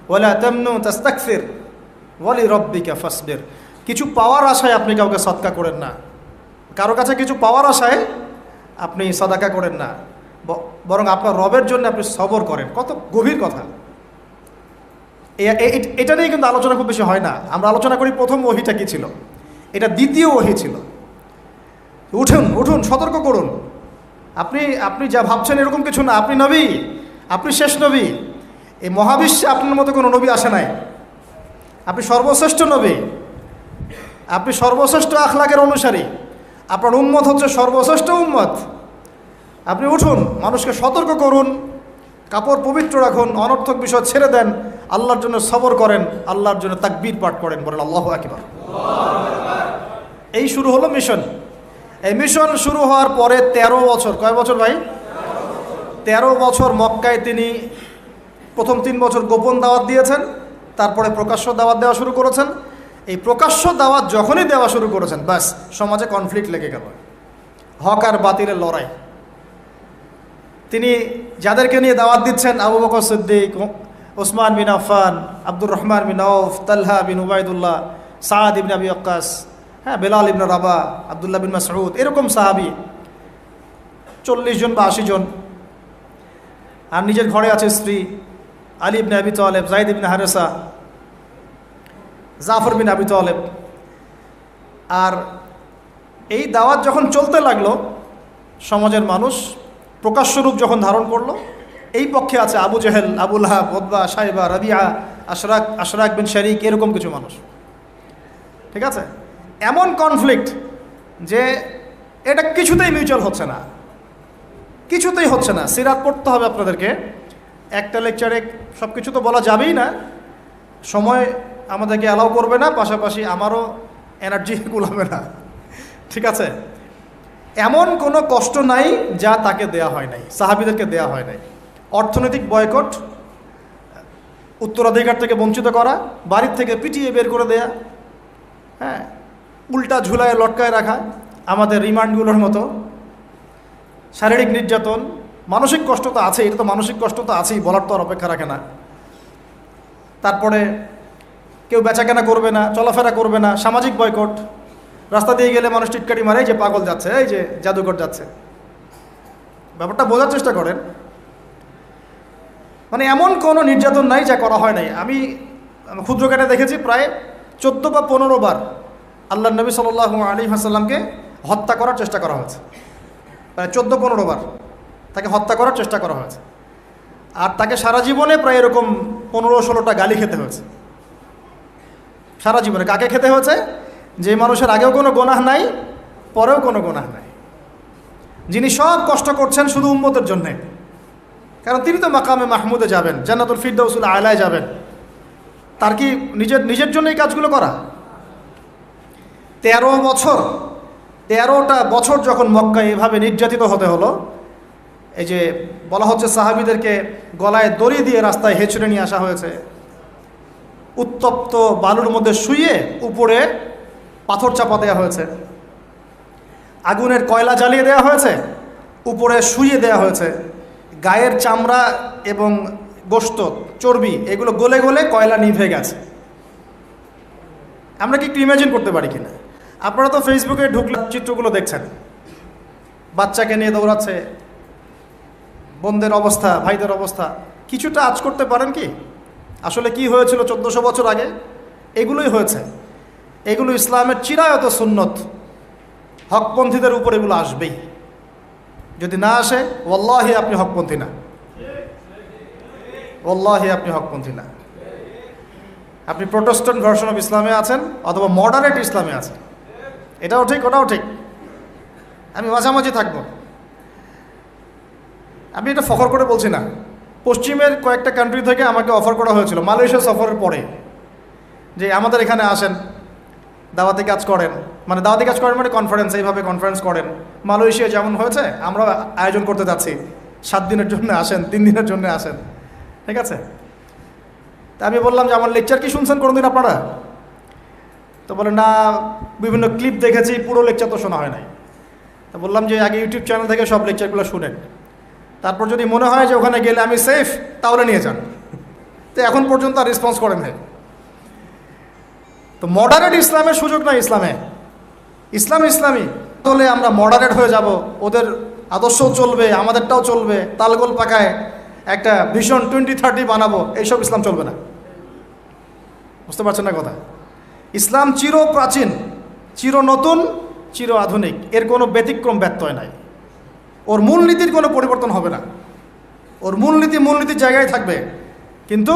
ওয়ালা তামনু তাস্তাকসির ওয়ালি রব্বিকা ফাসবির, কিছু পাওয়ার আশায় আপনি কাউকে সদকা করেন না, কারো কাছে কিছু পাওয়ার আশায় আপনি সদাকা করেন না, বরং আপনার রবের জন্য আপনি সবর করেন। কত গভীর কথা। এটা নিয়ে কিন্তু আলোচনা খুব বেশি হয় না। আমরা আলোচনা করি প্রথম ওহীটা কী ছিল, এটা দ্বিতীয় ওহী ছিল। উঠুন, সতর্ক করুন। আপনি যা ভাবছেন এরকম কিছু না, আপনি নবী, আপনি শেষ নবী। এই মহাবিশ্বে আপনার মতো কোনো নবী আসে নাই। আপনি সর্বশ্রেষ্ঠ নবী, আপনি সর্বশ্রেষ্ঠ আখলাকের অনুসারী, আপনার উম্মত হচ্ছে সর্বশ্রেষ্ঠ উম্মত। আপনি উঠুন, মানুষকে সতর্ক করুন, কাপড় পবিত্র রাখুন, অনর্থক বিষয় ছেড়ে দেন, আল্লাহর জন্য সবর করেন, আল্লাহর জন্য তাকবীর পাঠ করেন, বলেন আল্লাহু আকবার। এই শুরু হলো মিশন। এই মিশন শুরু হওয়ার পরে 13 বছর, কয় বছর ভাই? 13 বছর মক্কায় তিনি প্রথম 3 বছর গোপন দাওয়াত দিয়েছেন, তারপরে প্রকাশ্য দাওয়াত দেওয়া শুরু করেছেন। এই প্রকাশ্য দাওয়াত যখনই দেওয়া শুরু করেছেন, ব্যাস সমাজে কনফ্লিক্ট লেগে গেল, হক আর বাতিলের লড়াই। তিনি যাদেরকে নিয়ে দাওয়াত দিচ্ছেন, আবু বকর সিদ্দিক, ওসমান বিন আফফান, আব্দুর রহমান বিন আউফ, তালহা বিন উবাইদুল্লাহ, সাদ ইবনে আবি ওয়াক্কাস, হ্যাঁ, বেলাল ইবনে রাবাহ, আব্দুল্লাহ বিন মাসউদ, এরকম সাহাবী 40 জন বা 80 জন। আর নিজের ঘরে আছে স্ত্রী আলী ইবনে আবি তালেব, যায়েদ ইবনে হারেসা, জাফর বিন আবি তালেব। আর এই দাওয়াত যখন চলতে লাগলো, সমাজের মানুষ প্রকাশ্য রূপ যখন ধারণ করলো, এই পক্ষে আছে আবু জেহেল, আবু লাহাব, উতবা, সাইবা, রাবিয়া, আশরাক বিন শারিক, এরকম কিছু মানুষ। ঠিক আছে, এমন কনফ্লিক্ট যে এটা কিছুতেই মিউচুয়াল হচ্ছে না, কিছুতেই হচ্ছে না। সিরাত পড়তে হবে আপনাদেরকে, একটা লেকচারে সব কিছু তো বলা যাবেই না, সময় আমাদেরকে অ্যালাউ করবে না, পাশাপাশি আমারও এনার্জি কুলাবে না। ঠিক আছে, এমন কোনো কষ্ট নাই যা তাকে দেয়া হয় নাই, সাহাবীদেরকে দেয়া হয় নাই। অর্থনৈতিক বয়কট, উত্তরাধিকার থেকে বঞ্চিত করা, বাড়ির থেকে পিটিয়ে বের করে দেয়া, হ্যাঁ, উল্টা ঝুলায় লটকায় রাখা, আমাদের রিমান্ডগুলোর মতো, শারীরিক নির্যাতন, মানসিক কষ্ট তো আছেই, এটা তো মানসিক কষ্ট তো আছেই, বলার তো আর অপেক্ষা রাখে না। তারপরে কেউ বেচাকেনা করবে না, চলাফেরা করবে না, সামাজিক বয়কট, রাস্তা দিয়ে গেলে মানুষ টিটকারি মারে, এই যে পাগল যাচ্ছে, এই যে জাদুঘর যাচ্ছে। ব্যাপারটা বোঝার চেষ্টা করেন, মানে এমন কোনো নির্যাতন নাই যা করা হয় নাই। আমি ক্ষুদ্র কেটে দেখেছি প্রায় 14 বা 15 বার আল্লাহ নবী সাল্লাল্লাহু আলাইহি ওয়াসাল্লামকে হত্যা করার চেষ্টা করা হয়েছে, প্রায় 14-15 বার তাকে হত্যা করার চেষ্টা করা হয়েছে। আর তাকে সারা জীবনে প্রায় এরকম 15-16টা গালি খেতে হয়েছে সারা জীবনে। কাকে খেতে হয়েছে? যে মানুষের আগেও কোনো গুনাহ নাই, পরেও কোনো গুনাহ নাই, যিনি সব কষ্ট করছেন শুধু উম্মতের জন্যে, কারণ তিনি তো মাকামে মাহমুদে যাবেন, জান্নাতুল ফিরদাউসুল আলায় যাবেন। তার কি নিজের জন্য এই কাজগুলো করা? 13টা বছর যখন মক্কায় এভাবে নির্যাতিত হতে হলো, এই যে বলা হচ্ছে সাহাবীদেরকে গলায় দড়ি দিয়ে রাস্তায় হেঁচড়ে নিয়ে আসা হয়েছে, উত্তপ্ত বালুর মধ্যে শুইয়ে উপরে পাথর চাপা দেওয়া হয়েছে, আগুনের কয়লা জ্বালিয়ে দেওয়া হয়েছে, উপরে শুইয়ে দেওয়া হয়েছে, গায়ের চামড়া এবং গোশত, চর্বি এগুলো গলে গলে কয়লা নিভে গেছে। আমরা কি একটু ইমাজিন করতে পারি কিনা? আপনারা তো ফেসবুকে ঢুকলে চিত্রগুলো দেখছেন, বাচ্চাকে নিয়ে দৌড়াচ্ছে, বোনদের অবস্থা, ভাইদের অবস্থা। কিছুটা আঁচ করতে পারেন কি আসলে কি হয়েছিল 1400 বছর আগে? এগুলোই হয়েছে, এগুলো ইসলামের চিরায়ত সুন্নত। হকপন্থীদের উপর এগুলো আসবেই, যদি না আসে ওয়াল্লাহি আপনি হকপন্থী না, ওয়াল্লাহি আপনি হকপন্থী না। আপনি প্রোটেস্ট্যান্ট ভার্সন অফ ইসলামে আছেন অথবা মডারেট ইসলামে আছেন, এটাও ঠিক ওটাও ঠিক, আমি মাঝামাঝি থাকবো। আমি এটা ফখর করে বলছি না, পশ্চিমের কয়েকটা কান্ট্রি থেকে আমাকে অফার করা হয়েছিল মালয়েশিয়া সফরের পরে, যে আমাদের এখানে আসেন, দাওয়াতি কাজ করেন, মানে দাওয়াতি কাজ করেন মানে কনফারেন্স, এইভাবে কনফারেন্স করেন। মালয়েশিয়া যেমন হয়েছে আমরা আয়োজন করতে যাচ্ছি, 7 দিনের জন্য আসেন, 3 দিনের জন্য আসেন, ঠিক আছে? তা আমি বললাম যে আমার লেকচার কি শুনছেন কোনোদিন আপনারা? তো বলে না, বিভিন্ন ক্লিপ দেখেছি, পুরো লেকচার তো শোনা হয় নাই। তা বললাম যে আগে ইউটিউব চ্যানেল থেকে সব লেকচারগুলো শুনেন, তারপর যদি মনে হয় যে ওখানে গেলে আমি সেফ, তাহলে নিয়ে যান। তো এখন পর্যন্ত আর রেসপন্স করেন নাই। তো মডারেট ইসলামের সুযোগ নাই ইসলামে, ইসলামী তাহলে আমরা মডারেট হয়ে যাব, ওদের আদর্শও চলবে, আমাদেরটাও চলবে, তালগোল পাকায় একটা ভিশন 2030 বানাবো, এইসব ইসলাম চলবে না। বুঝতে পারছেন না কথা? ইসলাম চির প্রাচীন, চির নতুন, চির আধুনিক, এর কোনো ব্যতিক্রম ব্যত্যয় নাই। ওর মূলনীতির কোনো পরিবর্তন হবে না, ওর মূলনীতির জায়গায় থাকবে। কিন্তু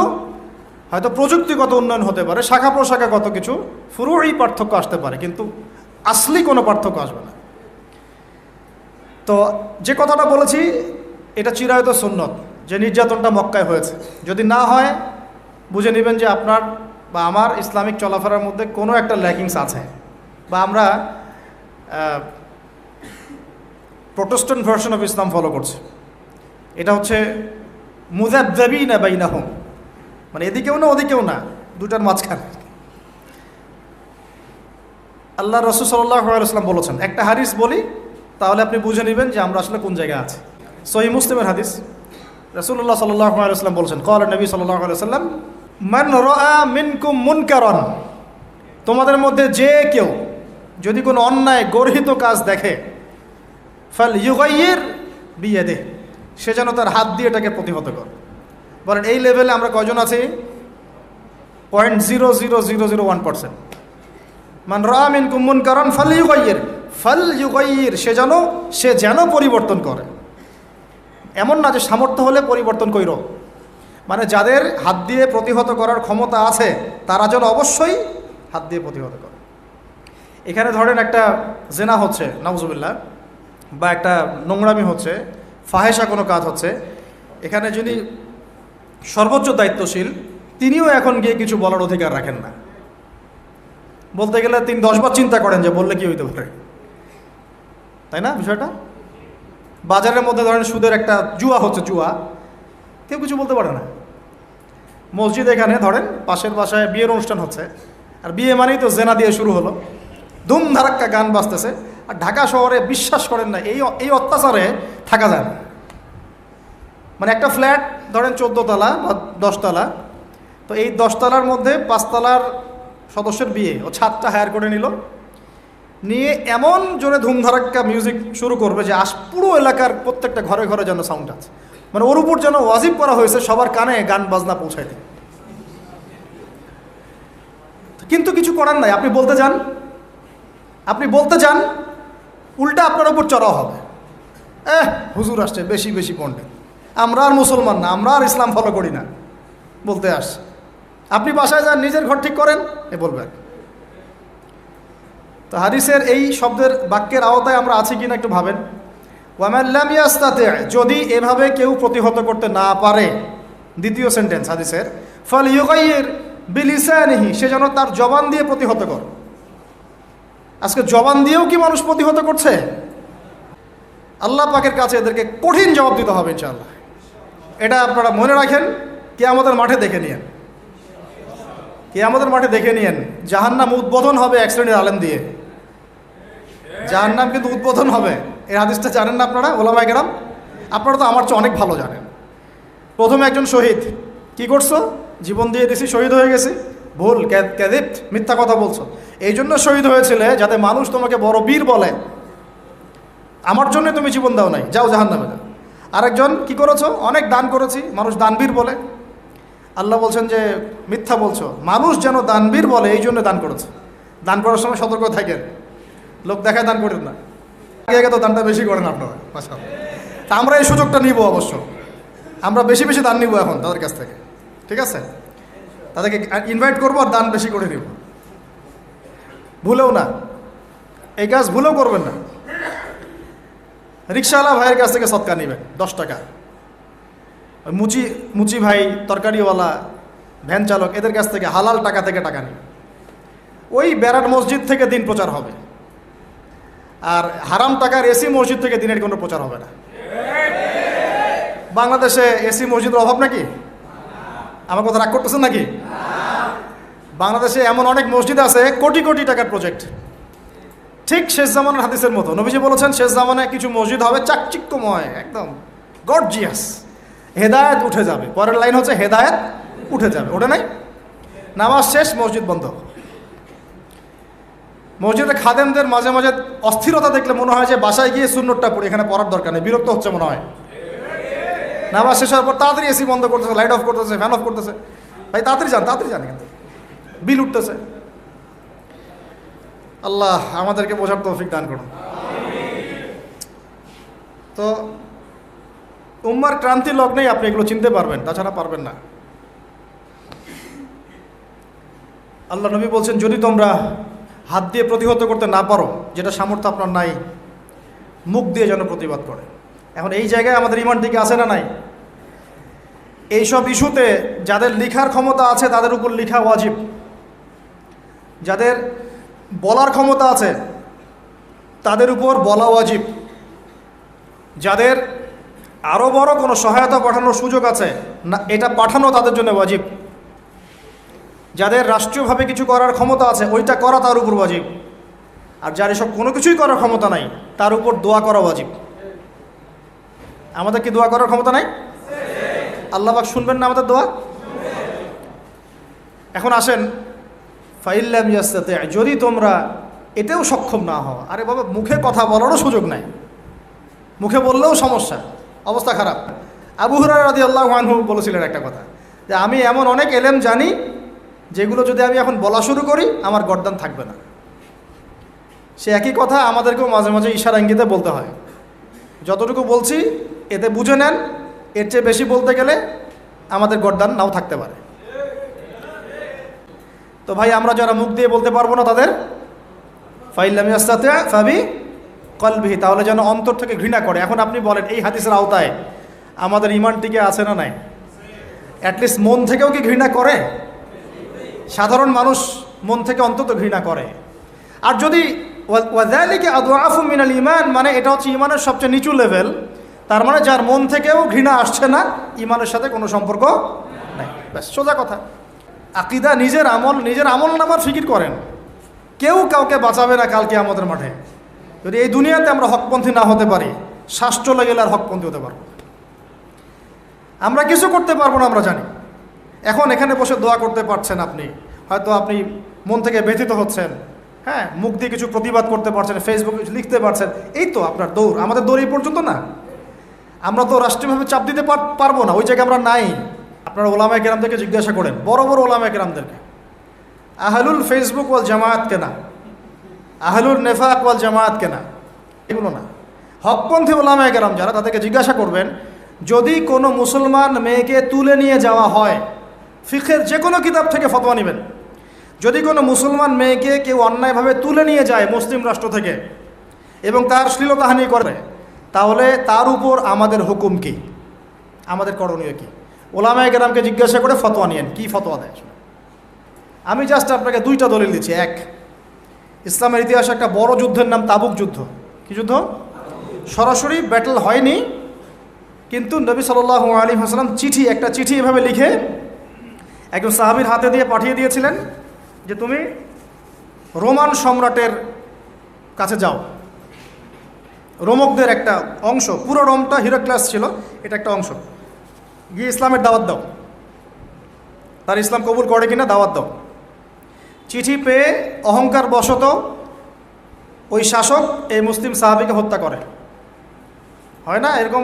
হয়তো প্রযুক্তিগত উন্নয়ন হতে পারে, শাখা প্রশাখাগত কিছু ফুরুই পার্থক্য আসতে পারে, কিন্তু আসলি কোনো পার্থক্য আসবে না। তো যে কথাটা বলেছি এটা চিরায়ত সুন্নত, যে নির্যাতনটা মক্কায় হয়েছে। যদি না হয় বুঝে নেবেন যে আপনার বা আমার ইসলামিক চলাফেরার মধ্যে কোনো একটা ল্যাকিংস আছে, বা আমরা Protestant version of Islam follow করছি। এটা হচ্ছে মুযাবযাবিনা বাইনাহুম, মানে এদিকেও না ওদিকেও না, দুটার মাঝখানে। আল্লাহ রাসূল সাল্লাল্লাহু আলাইহি ওয়াসাল্লাম বলেছেন, একটা হাদিস বলি তাহলে আপনি বুঝে নেবেন যে আমরা আসলে কোন জায়গায় আছি। সহিহ মুসলিমের হাদিস, রাসূলুল্লাহ সাল্লাল্লাহু আলাইহি ওয়াসাল্লাম বলেছেন, ক্বালা নবী সাল্লাল্লাহু আলাইহি ওয়াসাল্লাম, মান রাআ মিনকুম মুনকারান, তোমাদের মধ্যে যে কেউ যদি কোনো অন্যায় গর্হিত কাজ দেখে, ফালইউগাইয়ির বিয়াদিহি, সে যেন তার হাত দিয়ে এটাকে প্রতিহত করে। বলেন এই লেভেলে আমরা কয়জন আছি? 0.00001%। মান রাআ মিনকুম মুনকারান ফালইউগাইয়ির, সে যেন পরিবর্তন করে। এমন না যে সামর্থ্য হলে পরিবর্তন কইরো, মানে যাদের হাত দিয়ে প্রতিহত করার ক্ষমতা আছে তারা যেন অবশ্যই হাত দিয়ে প্রতিহত করে। এখানে ধরেন একটা জেনা হচ্ছে, নাউজুবিল্লাহ, বা একটা নোংরামি হচ্ছে, ফাহেসা কোনো কাজ হচ্ছে, এখানে যিনি সর্বোচ্চ দায়িত্বশীল তিনিও এখন গিয়ে কিছু বলার অধিকার রাখেন না। বলতে গেলে তিনি 10 বার চিন্তা করেন যে বললে কি হইতে পারে, তাই না? বিষয়টা বাজারের মধ্যে ধরেন সুদের একটা জুয়া হচ্ছে, জুয়া, কেউ কিছু বলতে পারে না। মসজিদ এখানে ধরেন পাশের বাসায় বিয়ের অনুষ্ঠান হচ্ছে, আর বিয়ে মানেই তো জেনা দিয়ে শুরু হলো, ধুমধারাক্কা গান বাজতেছে, আর ঢাকা শহরে বিশ্বাস করেন না এই অত্যাচারে থাকা যায় না। মানে একটা ফ্ল্যাট ধরেন 14 তলা বা 10 তলা, তো এই 10 তলার মধ্যে 5 তলার সদস্যের বিয়ে, ও ছাদটা হায়ার করে নিয়ে এমন জোরে ধুমধারাক্কা মিউজিক শুরু করবে যে পুরো এলাকার প্রত্যেকটা ঘরে ঘরে যেন সাউন্ড আছে, মানে ওর উপর যেন ওয়াজিব করা হয়েছে সবার কানে গান বাজনা পৌঁছাইতে। কিন্তু কিছু করার নাই, আপনি বলতে যান উল্টা আপনার উপর চড়াও হবে, হুজুর আসছে বেশি বেশি পণ্ডিত, আমরা আর মুসলমান না, আমরা আর ইসলাম ফলো করি না, বলতে আসছে। আপনি বাসায় যান, নিজের ঘর ঠিক করেন, বলবেন। তো হাদিসের এই শব্দের বাক্যের আওতায় আমরা আছি কিনা একটু ভাবেন। ওয়ামান লাম ইয়াস্তাতি, যদি এভাবে কেউ প্রতিহত করতে না পারে, দ্বিতীয় সেন্টেন্স হাদিসের, ফালইউগাইয়ির বিলিসানিহি, সে যেন তার জবান দিয়ে প্রতিহত করে। আজকে জবান দিয়েও কি মানুষ প্রতিহত করছে? আল্লাহ পাকের কাছে এদেরকে কঠিন জবাব দিতে হবে ইনশাআল্লাহ। এটা আপনারা মনে রাখেন, কিয়ামতের মাঠে দেখে নিয়েন, জাহান্নাম উদ্বোধন হবে এক শ্রেণীর আলেম দিয়ে, জাহান্নাম কিন্তু উদ্বোধন হবে। এই হাদিসটা জানেন না আপনারা, ওলামায়ে কেরাম? আপনারা তো আমার চেয়ে অনেক ভালো জানেন। প্রথমে একজন শহীদ, কি করছো? জীবন দিয়ে দিছি, শহীদ হয়ে গেছি। ভুল, ক্যাযিব, মিথ্যা কথা বলছো। এই জন্য শহীদ হয়েছিলে যাতে মানুষ তোমাকে বড় বীর বলে, আমার জন্য তুমি জীবন দাও নাই, যাও জাহান্নামে যাও। আরেকজন, কি করেছো? অনেক দান করেছি, মানুষ দানবীর বলে। আল্লাহ বলছেন যে মিথ্যা বলছো, মানুষ যেন দানবীর বলে এই জন্য দান করেছে। দান করার সময় সতর্ক থাকেন, লোক দেখায় দান করেন না, আগে তো দানটা বেশি করেন আপনারা। তা আমরা এই সুযোগটা নিব, অবশ্য আমরা বেশি বেশি দান নিব এখন তাদের কাছ থেকে, ঠিক আছে? তাদেরকে ইনভাইট করবো আর দান বেশি করে নিব, ভুলেও না, এই কাজ ভুলেও করবেন না। রিক্সাওয়ালা ভাইয়ের কাছ থেকে সৎকার নেবেন 10 টাকা, মুচি ভাই, তরকারিওয়ালা, ভ্যান চালক, এদের কাছ থেকে হালাল টাকা থেকে টাকা নেবেন। ওই ব্যারাট মসজিদ থেকে দিন প্রচার হবে, আর হারাম টাকার এসি মসজিদ থেকে দিনের কোনো প্রচার হবে না। বাংলাদেশে এসি মসজিদের অভাব নাকি? আমার কথা রাগ করতেছেন নাকি? বাংলাদেশে এমন অনেক মসজিদ আছে কোটি কোটি টাকার প্রজেক্ট, ঠিক শেষ জামানার হাদিসের মতো। নবীজি বলেছেন শেষ জামানায় কিছু মসজিদ হবে চাকচিক্যময়, একদম গর্জিয়াস, হেদায়েত উঠে যাবে। পরের লাইন হচ্ছে হেদায়েত উঠে যাবে, ওঠে নাই? নামাজ শেষ, মসজিদ বন্ধ। মসজিদে খাদেমদের মাঝে মাঝে অস্থিরতা দেখলে মনে হয় যে বাসায় গিয়ে সুন্নতটা পড়ি, এখানে পড়ার দরকার নেই, বিরক্ত হচ্ছে মনে হয়। নামাজ শেষ হওয়ার পর তাড়াতাড়ি এসি বন্ধ করতেছে, লাইট অফ করতেছে, ফ্যান অফ করতেছে। ভাই তাড়াতাড়ি যান, কিন্তু বিল উঠতেছে। আল্লাহ আমাদেরকে বোঝার তৌফিক দান করুন। তো উম্মার ক্রান্তি লগ্নেই আপনি এগুলো চিনতে পারবেন, তাছাড়া পারবেন না। আল্লাহ নবী বলছেন, যদি তোমরা হাত দিয়ে প্রতিহত করতে না পারো, যেটা সামর্থ্য আপনার নাই, মুখ দিয়ে যেন প্রতিবাদ করে। এখন এই জায়গায় আমাদের ইমান দিকে আছে না নাই? এইসব ইস্যুতে যাদের লিখার ক্ষমতা আছে তাদের উপর লিখা ওয়াজিব, যাদের বলার ক্ষমতা আছে তাদের উপর বলা ওয়াজিব, যাদের আরও বড় কোনো সহায়তা পাঠানোর সুযোগ আছে না এটা পাঠানো তাদের জন্য ওয়াজিব, যাদের রাষ্ট্রীয়ভাবে কিছু করার ক্ষমতা আছে ওইটা করা তার উপর ওয়াজিব, আর যার এসব কোনো কিছুই করার ক্ষমতা নাই তার উপর দোয়া করা ওয়াজিব। আমাদের কি দোয়া করার ক্ষমতা নাই? আল্লাহ পাক শুনবেন না আমাদের দোয়া? এখন আসেন, ফাইল্লাম ইয়াস্তাতি, যদি তোমরা এতেও সক্ষম না হও, আরে বাবা মুখে কথা বলারও সুযোগ নাই, মুখে বললেও সমস্যা, অবস্থা খারাপ। আবু হুরায়রা রাদিয়াল্লাহু আনহু বলেছিলেন একটা কথা, যে আমি এমন অনেক এলেম জানি যেগুলো যদি আমি এখন বলা শুরু করি আমার গর্দান থাকবে না। সে একই কথা আমাদেরকেও মাঝে মাঝে ইশারা ইঙ্গিতে বলতে হয়, যতটুকু বলছি এতে বুঝে নেন, এর চেয়ে বেশি বলতে গেলে আমাদের গর্দান নাও থাকতে পারে। তো ভাই আমরা যারা মুখ দিয়ে বলতে পারবো না তাদের ফাইল্লাম ইয়াস্তাতি ফাবি কলবিহি, তাহলে যেন অন্তর থেকে ঘৃণা করে। এখন আপনি বলেন এই হাদিসের আওতায় আমাদের ইমান টিকে আছে না নাই? অ্যাটলিস্ট মন থেকেও কি ঘৃণা করে? সাধারণ মানুষ মন থেকে অন্তত ঘৃণা করে। আর যদি ওয়াযালিকা আদআফু মিনাল ঈমান, মানে এটা হচ্ছে ঈমানের সবচেয়ে নিচু লেভেল, তার মানে যার মন থেকেও ঘৃণা আসছে না, ঈমানের সাথে কোনো সম্পর্ক নাই। ব্যাস সোজা কথা। আকীদা নিজের আমল নামার ফিকির করেন, কেউ কাউকে বাঁচাবে না কালকে আমাদের মাঠে। যদি এই দুনিয়াতে আমরা হকপন্থী না হতে পারি, শ্বাস চলে গেলে আর হকপন্থী হতে পারবো। আমরা কিছু করতে পারবো না আমরা জানি। এখন এখানে বসে দোয়া করতে পারছেন, আপনি হয়তো আপনি মন থেকে ব্যথিত হচ্ছেন, হ্যাঁ, মুখ দিয়ে কিছু প্রতিবাদ করতে পারছেন, ফেসবুকে লিখতে পারছেন, এই তো আপনার দৌড়। আমাদের দৌড় এই পর্যন্ত না, আমরা তো রাষ্ট্রীয়ভাবে চাপ দিতে পারবো না, ওই জায়গায় আমরা নাই। আপনারা ওলামায়ে কেরামদেরকে জিজ্ঞাসা করেন, বড় বড় ওলামায়ে কেরামদেরকে, আহলুল ফেসবুক ওয়াল জামায়াত কেনা, আহলুল নেফাক ওয়াল জামায়াত কেনা, এগুলো না, হকপন্থী ওলামায়ে কেরাম যারা, তাদেরকে জিজ্ঞাসা করবেন, যদি কোনো মুসলমান মেয়েকে তুলে নিয়ে যাওয়া হয়, ফিকহের যে কোনো কিতাব থেকে ফতোয়া নেবেন, যদি কোনো মুসলমান মেয়েকে কেউ অন্যায়ভাবে তুলে নিয়ে যায় মুসলিম রাষ্ট্র থেকে এবং তার শ্লীলতাহানি করে, তাহলে তার উপর আমাদের হুকুম কি, আমাদের করণীয় কি? ওলামায়ে কেরামকে জিজ্ঞাসা করে ফতোয়া নিয়েন, কি ফতোয়া দেয়। আমি জাস্ট আপনাকে দুইটা দলিল দিচ্ছি। এক, ইসলামের ইতিহাসে একটা বড় যুদ্ধের নাম তাবুক যুদ্ধ। কি যুদ্ধ? সরাসরি ব্যাটল হয়নি, কিন্তু নবী সাল্লাল্লাহু আলাইহি ওয়াসাল্লাম একটা চিঠি এভাবে লিখে একজন সাহাবীর হাতে দিয়ে পাঠিয়ে দিয়েছিলেন যে তুমি রোমান সম্রাটের কাছে যাও, রোমকদের একটা অংশ, পুরো রোমটা হিরাক্লাস ছিল, এটা একটা অংশ, গিয়ে ইসলামের দাওয়াত দাও, তার ইসলাম কবুল করে কিনা দাওয়াত দাও। চিঠি পেয়ে অহংকার বশত ওই শাসক এই মুসলিম সাহাবীকে হত্যা করে। হয় না এরকম?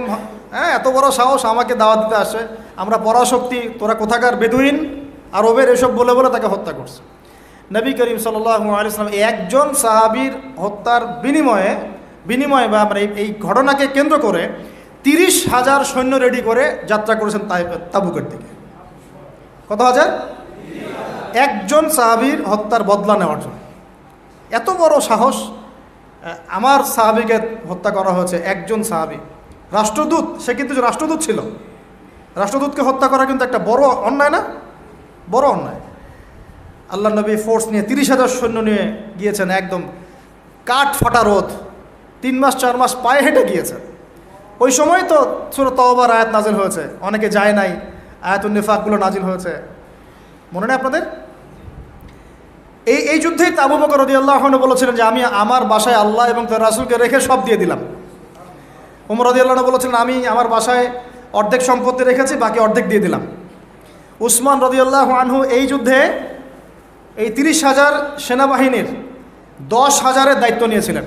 হ্যাঁ, এত বড় সাহস, আমাকে দাওয়াত দিতে আসে, আমরা পরাশক্তি, তোরা কোথাকার বেদুইন আরবের, এসব বলে বলে তাকে হত্যা করছে। নবী করিম সাল্লাল্লাহু আলাইহি ওয়াসাল্লাম একজন সাহাবীর হত্যার বিনিময়ে বা আমরা এই ঘটনাকে কেন্দ্র করে 30,000 সৈন্য রেডি করে যাত্রা করেছেন তাবুকের দিকে। কত হাজার? একজন সাহাবীর হত্যার বদলা নেওয়ার জন্য। এত বড় সাহস! আমার সাহাবীকে হত্যা করা হয়েছে, একজন সাহাবী, রাষ্ট্রদূত, সে কিন্তু রাষ্ট্রদূত ছিল, রাষ্ট্রদূতকে হত্যা করা কিন্তু একটা বড় অন্যায় না? বড় অন্যায়। আল্লাহ নবী ফোর্স নিয়ে 30,000 সৈন্য নিয়ে গিয়েছেন, একদম কাঠ ফাটা রোদ, 3 মাস 4 মাস পায়ে হেঁটে গিয়েছেন। ওই সময় তো সূরা তাওবার আয়াত নাজিল হয়েছে, অনেকে যায় নাই, আয়াতুন নিফাকগুলো নাজিল হয়েছে, মনে নেই আপনাদের? এই যুদ্ধেই আবু বকর রাদিয়াল্লাহু আনহু বলেছিলেন যে আমি আমার বাসায় আল্লাহ এবং তার রাসূলকে রেখে সব দিয়ে দিলাম। ওমর রাদিয়াল্লাহু আনহু বলেছিলেন আমি আমার বাসায় অর্ধেক সম্পত্তি রেখেছি, বাকি অর্ধেক দিয়ে দিলাম। উসমান রাদিয়াল্লাহু আনহু এই যুদ্ধে এই 30,000 সেনাবাহিনীর 10,000-এর দায়িত্ব নিয়েছিলেন।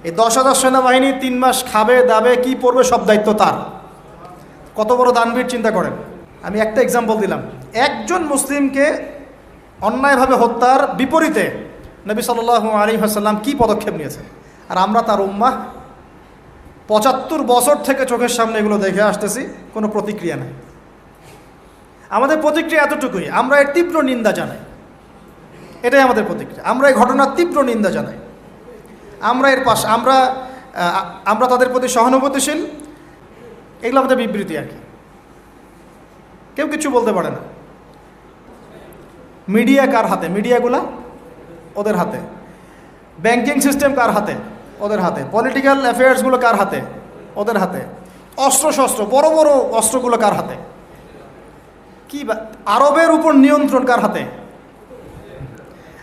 এই 10,000 সেনাবাহিনী 3 মাস খাবে দাবে কি পড়বে সব দায়িত্ব তার। কত বড় দানবীর চিন্তা করেন। আমি একটা এক্সাম্পল দিলাম। একজন মুসলিমকে অন্যায়ভাবে হত্যার বিপরীতে নবী সাল্লাল্লাহু আলাইহি ওয়াসাল্লাম কী পদক্ষেপ নিয়েছেন, আর আমরা তার উম্মাহ 75 বছর থেকে চোখের সামনে এগুলো দেখে আসতেছি, কোনো প্রতিক্রিয়া নেই। আমাদের প্রতিক্রিয়া এতটুকুই, আমরা এর তীব্র নিন্দা জানাই, এটাই আমাদের প্রতিক্রিয়া। আমরা এই ঘটনার তীব্র নিন্দা জানাই। আমরা এর পাশে আমরা তাদের প্রতি সহানুভূতিশীল। এগুলো আমাদের বিবৃতি আর কি, কেউ কিছু বলতে পারে না। মিডিয়া কার হাতে? মিডিয়াগুলা ওদের হাতে। ব্যাংকিং সিস্টেম কার হাতে? ওদের হাতে। পলিটিক্যাল অ্যাফেয়ার্সগুলো কার হাতে? ওদের হাতে। অস্ত্রশস্ত্র, বড় বড় অস্ত্রগুলো কার হাতে? কি আরবের উপর নিয়ন্ত্রণ কার হাতে?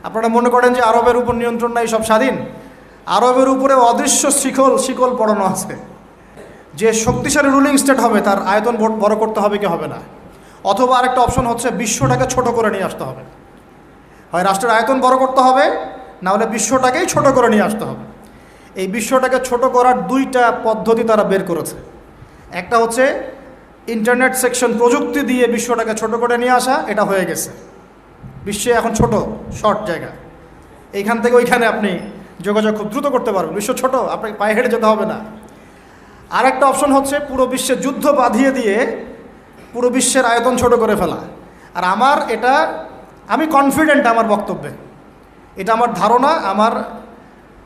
আপনারা মনে করেন যে আরবের উপর নিয়ন্ত্রণ নাই, সব স্বাধীন? আরবের উপরে অদৃশ্য শিকল পড়ানো আছে। যে শক্তিশালী রুলিং স্টেট হবে তার আয়তন বড় করতে হবে কি হবে না, অথবা আরেকটা অপশন হচ্ছে বিশ্বটাকে ছোট করে নিয়ে আসতে হবে। হয় রাষ্ট্রের আয়তন বড় করতে হবে, না হলে বিশ্বটাকেই ছোট করে নিয়ে আসতে হবে। এই বিশ্বটাকে ছোট করার দুইটা পদ্ধতি তারা বের করেছে। একটা হচ্ছে ইন্টারনেট সেকশন, প্রযুক্তি দিয়ে বিশ্বটাকে ছোট করে নিয়ে আসা। এটা হয়ে গেছে, বিশ্বে এখন ছোট শর্ট জায়গা, এইখান থেকে ওইখানে আপনি যোগাযোগ খুব দ্রুত করতে পারবেন। বিশ্ব ছোট, আপনাকে পায়ে হেঁটে যেতে হবে না। আরেকটা অপশন হচ্ছে পুরো বিশ্বে যুদ্ধ বাঁধিয়ে দিয়ে পুরো বিশ্বের আয়তন ছোট করে ফেলা। আর আমি কনফিডেন্ট আমার বক্তব্যে, এটা আমার ধারণা,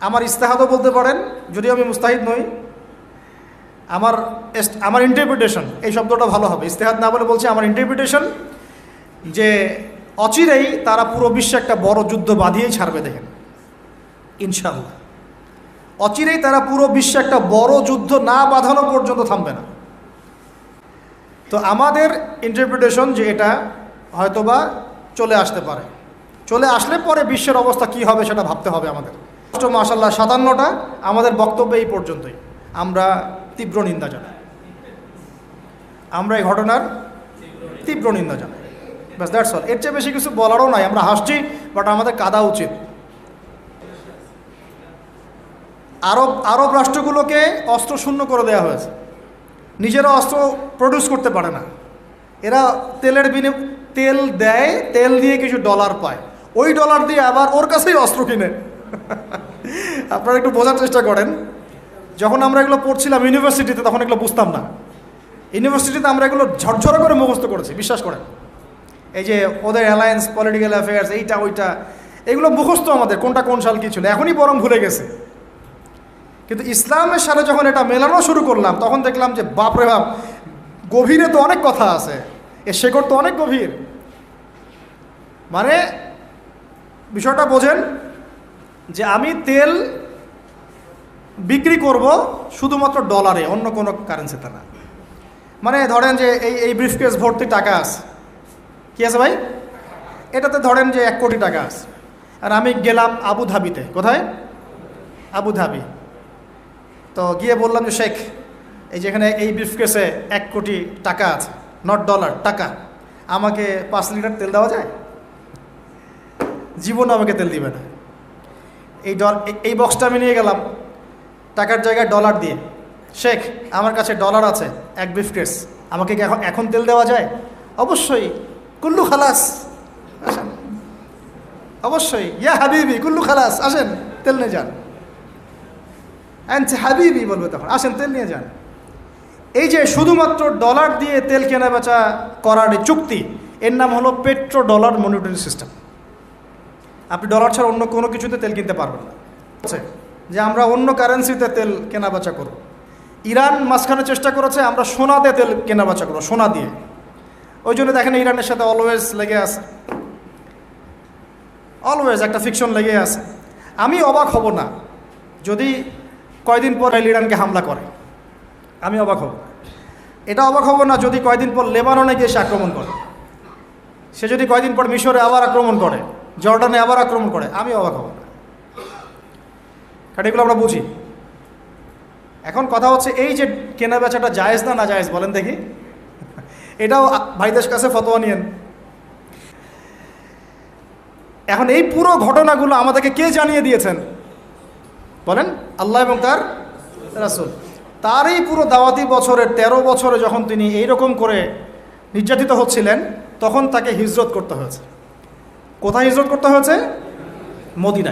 আমার ইস্তেহাদও বলতে পারেন, যদিও আমি মুস্তাহিদ নই। আমার ইন্টারপ্রিটেশন, এই শব্দটা ভালো হবে, ইস্তেহাদ না বলে বলছি আমার ইন্টারপ্রিটেশন, যে অচিরেই তারা পুরো বিশ্বে একটা বড় যুদ্ধ বাঁধিয়েই ছাড়বে। দেখেন, ইনশাআল্লাহ অচিরেই তারা পুরো বিশ্বে একটা বড় যুদ্ধ না বাঁধানো পর্যন্ত থামবে না। তো আমাদের ইন্টারপ্রিটেশন যে এটা হয়তোবা চলে আসতে পারে, চলে আসলে পরে বিশ্বের অবস্থা কি হবে সেটা ভাবতে হবে আমাদের। মাশাআল্লাহ 57টা আমাদের বক্তব্য এই পর্যন্তই। আমরা তীব্র নিন্দা জানাই, আমরা এই ঘটনার তীব্র নিন্দা জানাই, ব্যাস, দ্যাটস অল। এর চেয়ে বেশি কিছু বলারও নাই। আমরা হাসছি, বাট আমাদের কাঁদা উচিত। আরব রাষ্ট্রগুলোকে অস্ত্র শূন্য করে দেওয়া হয়েছে, নিজেরা অস্ত্র প্রডিউস করতে পারে না। এরা তেল দেয়, তেল দিয়ে কিছু ডলার পায়, ওই ডলার দিয়ে আবার ওর কাছেই অস্ত্র কিনে। আপনারা একটু বোঝার চেষ্টা করেন। যখন আমরা এগুলো পড়ছিলাম ইউনিভার্সিটিতে, তখন এগুলো বুঝতাম না। ইউনিভার্সিটিতে আমরা এগুলো ঝরঝরে করে মুখস্থ করেছি, বিশ্বাস করেন। এই যে ওদের অ্যালায়েন্স, পলিটিক্যাল অ্যাফেয়ার্স, এইটা ওইটা, এগুলো মুখস্থ আমাদের, কোনটা কোন সাল কী ছিল, এখনই বরং ভুলে গেছে। কিন্তু ইসলামের সাথে যখন এটা মেলানো শুরু করলাম, তখন দেখলাম যে বাপরে বাপ, গভীরে তো অনেক কথা আছে, এর শেকড় তো অনেক গভীর। মানে বিষয়টা বোঝেন যে আমি তেল বিক্রি করব শুধুমাত্র ডলারে, অন্য কোনো কারেন্সিতে না। মানে ধরেন যে এই ব্রিফকেস ভর্তি টাকা আছে, কি আছে ভাই, এটাতে ধরেন যে 1 কোটি টাকা আছে, আর আমি গেলাম আবুধাবিতে। কোথায়? আবুধাবি। তো গিয়ে বললাম যে শেখ, এই যেখানে এই ব্রিফকেসে 1 কোটি টাকা আছে, নট ডলার, টাকা, আমাকে 5 লিটার তেল দেওয়া যায়? জীবনে আমাকে তেল দিবে না। এই বক্সটা আমি নিয়ে গেলাম টাকার জায়গায় ডলার দিয়ে, শেখ আমার কাছে ডলার আছে 1 ব্রিফকেস, আমাকে কি এখন তেল দেওয়া যায়? অবশ্যই, কুল্লু খালাস, আসেন, অবশ্যই, ইয়া হাবিবি কুল্লু খালাস, আসেন তেল নিয়ে যান। হাবিবি বলবে তখন, আসেন তেল নিয়ে যান। এই যে শুধুমাত্র ডলার দিয়ে তেল কেনা বেচা করার চুক্তি, এর নাম হলো পেট্রো ডলার মনিটরি সিস্টেম। আপনি ডলার ছাড়া অন্য কোনো কিছুতে তেল কিনতে পারবেন না। যে আমরা অন্য কারেন্সিতে তেল কেনা বেচা করব। ইরান মাঝখানে চেষ্টা করেছে আমরা সোনা দিয়ে তেল কেনা বেচা করবো, সোনা দিয়ে। ওই জন্য দেখেন ইরানের সাথে অলওয়েজ লেগে আছে, অলওয়েজ একটা ফিকশন লেগে আছে। আমি অবাক হব না যদি কয়দিন পর ইরানকে হামলা করে, আমি অবাক হব। এটা অবাক হব না যদি কয়দিন পর লেবাননে গিয়ে সে আক্রমণ করে, সে যদি কয়দিন পর মিশরে আবার আক্রমণ করে, জর্ডানে আবার আক্রমণ করে, আমি অবাক হব না। কারণ এগুলো আমরা বুঝি। এখন কথা হচ্ছে এই যে কেনা বেচাটা জায়েজ না না জায়েজ বলেন দেখি, এটাও ভাইদের কাছে ফতোয়া নিয়েন। এখন এই পুরো ঘটনাগুলো আমাদেরকে কে জানিয়ে দিয়েছেন বলেন? আল্লাহ এবং তার রাসূল। তার এই পুরো দাওয়াতি বছরের 13 বছরে যখন তিনি এইরকম করে নির্যাতিত হচ্ছিলেন, তখন তাকে হিজরত করতে হয়েছে। কোথায় হিজরত করতে হয়েছে? মদিনায়।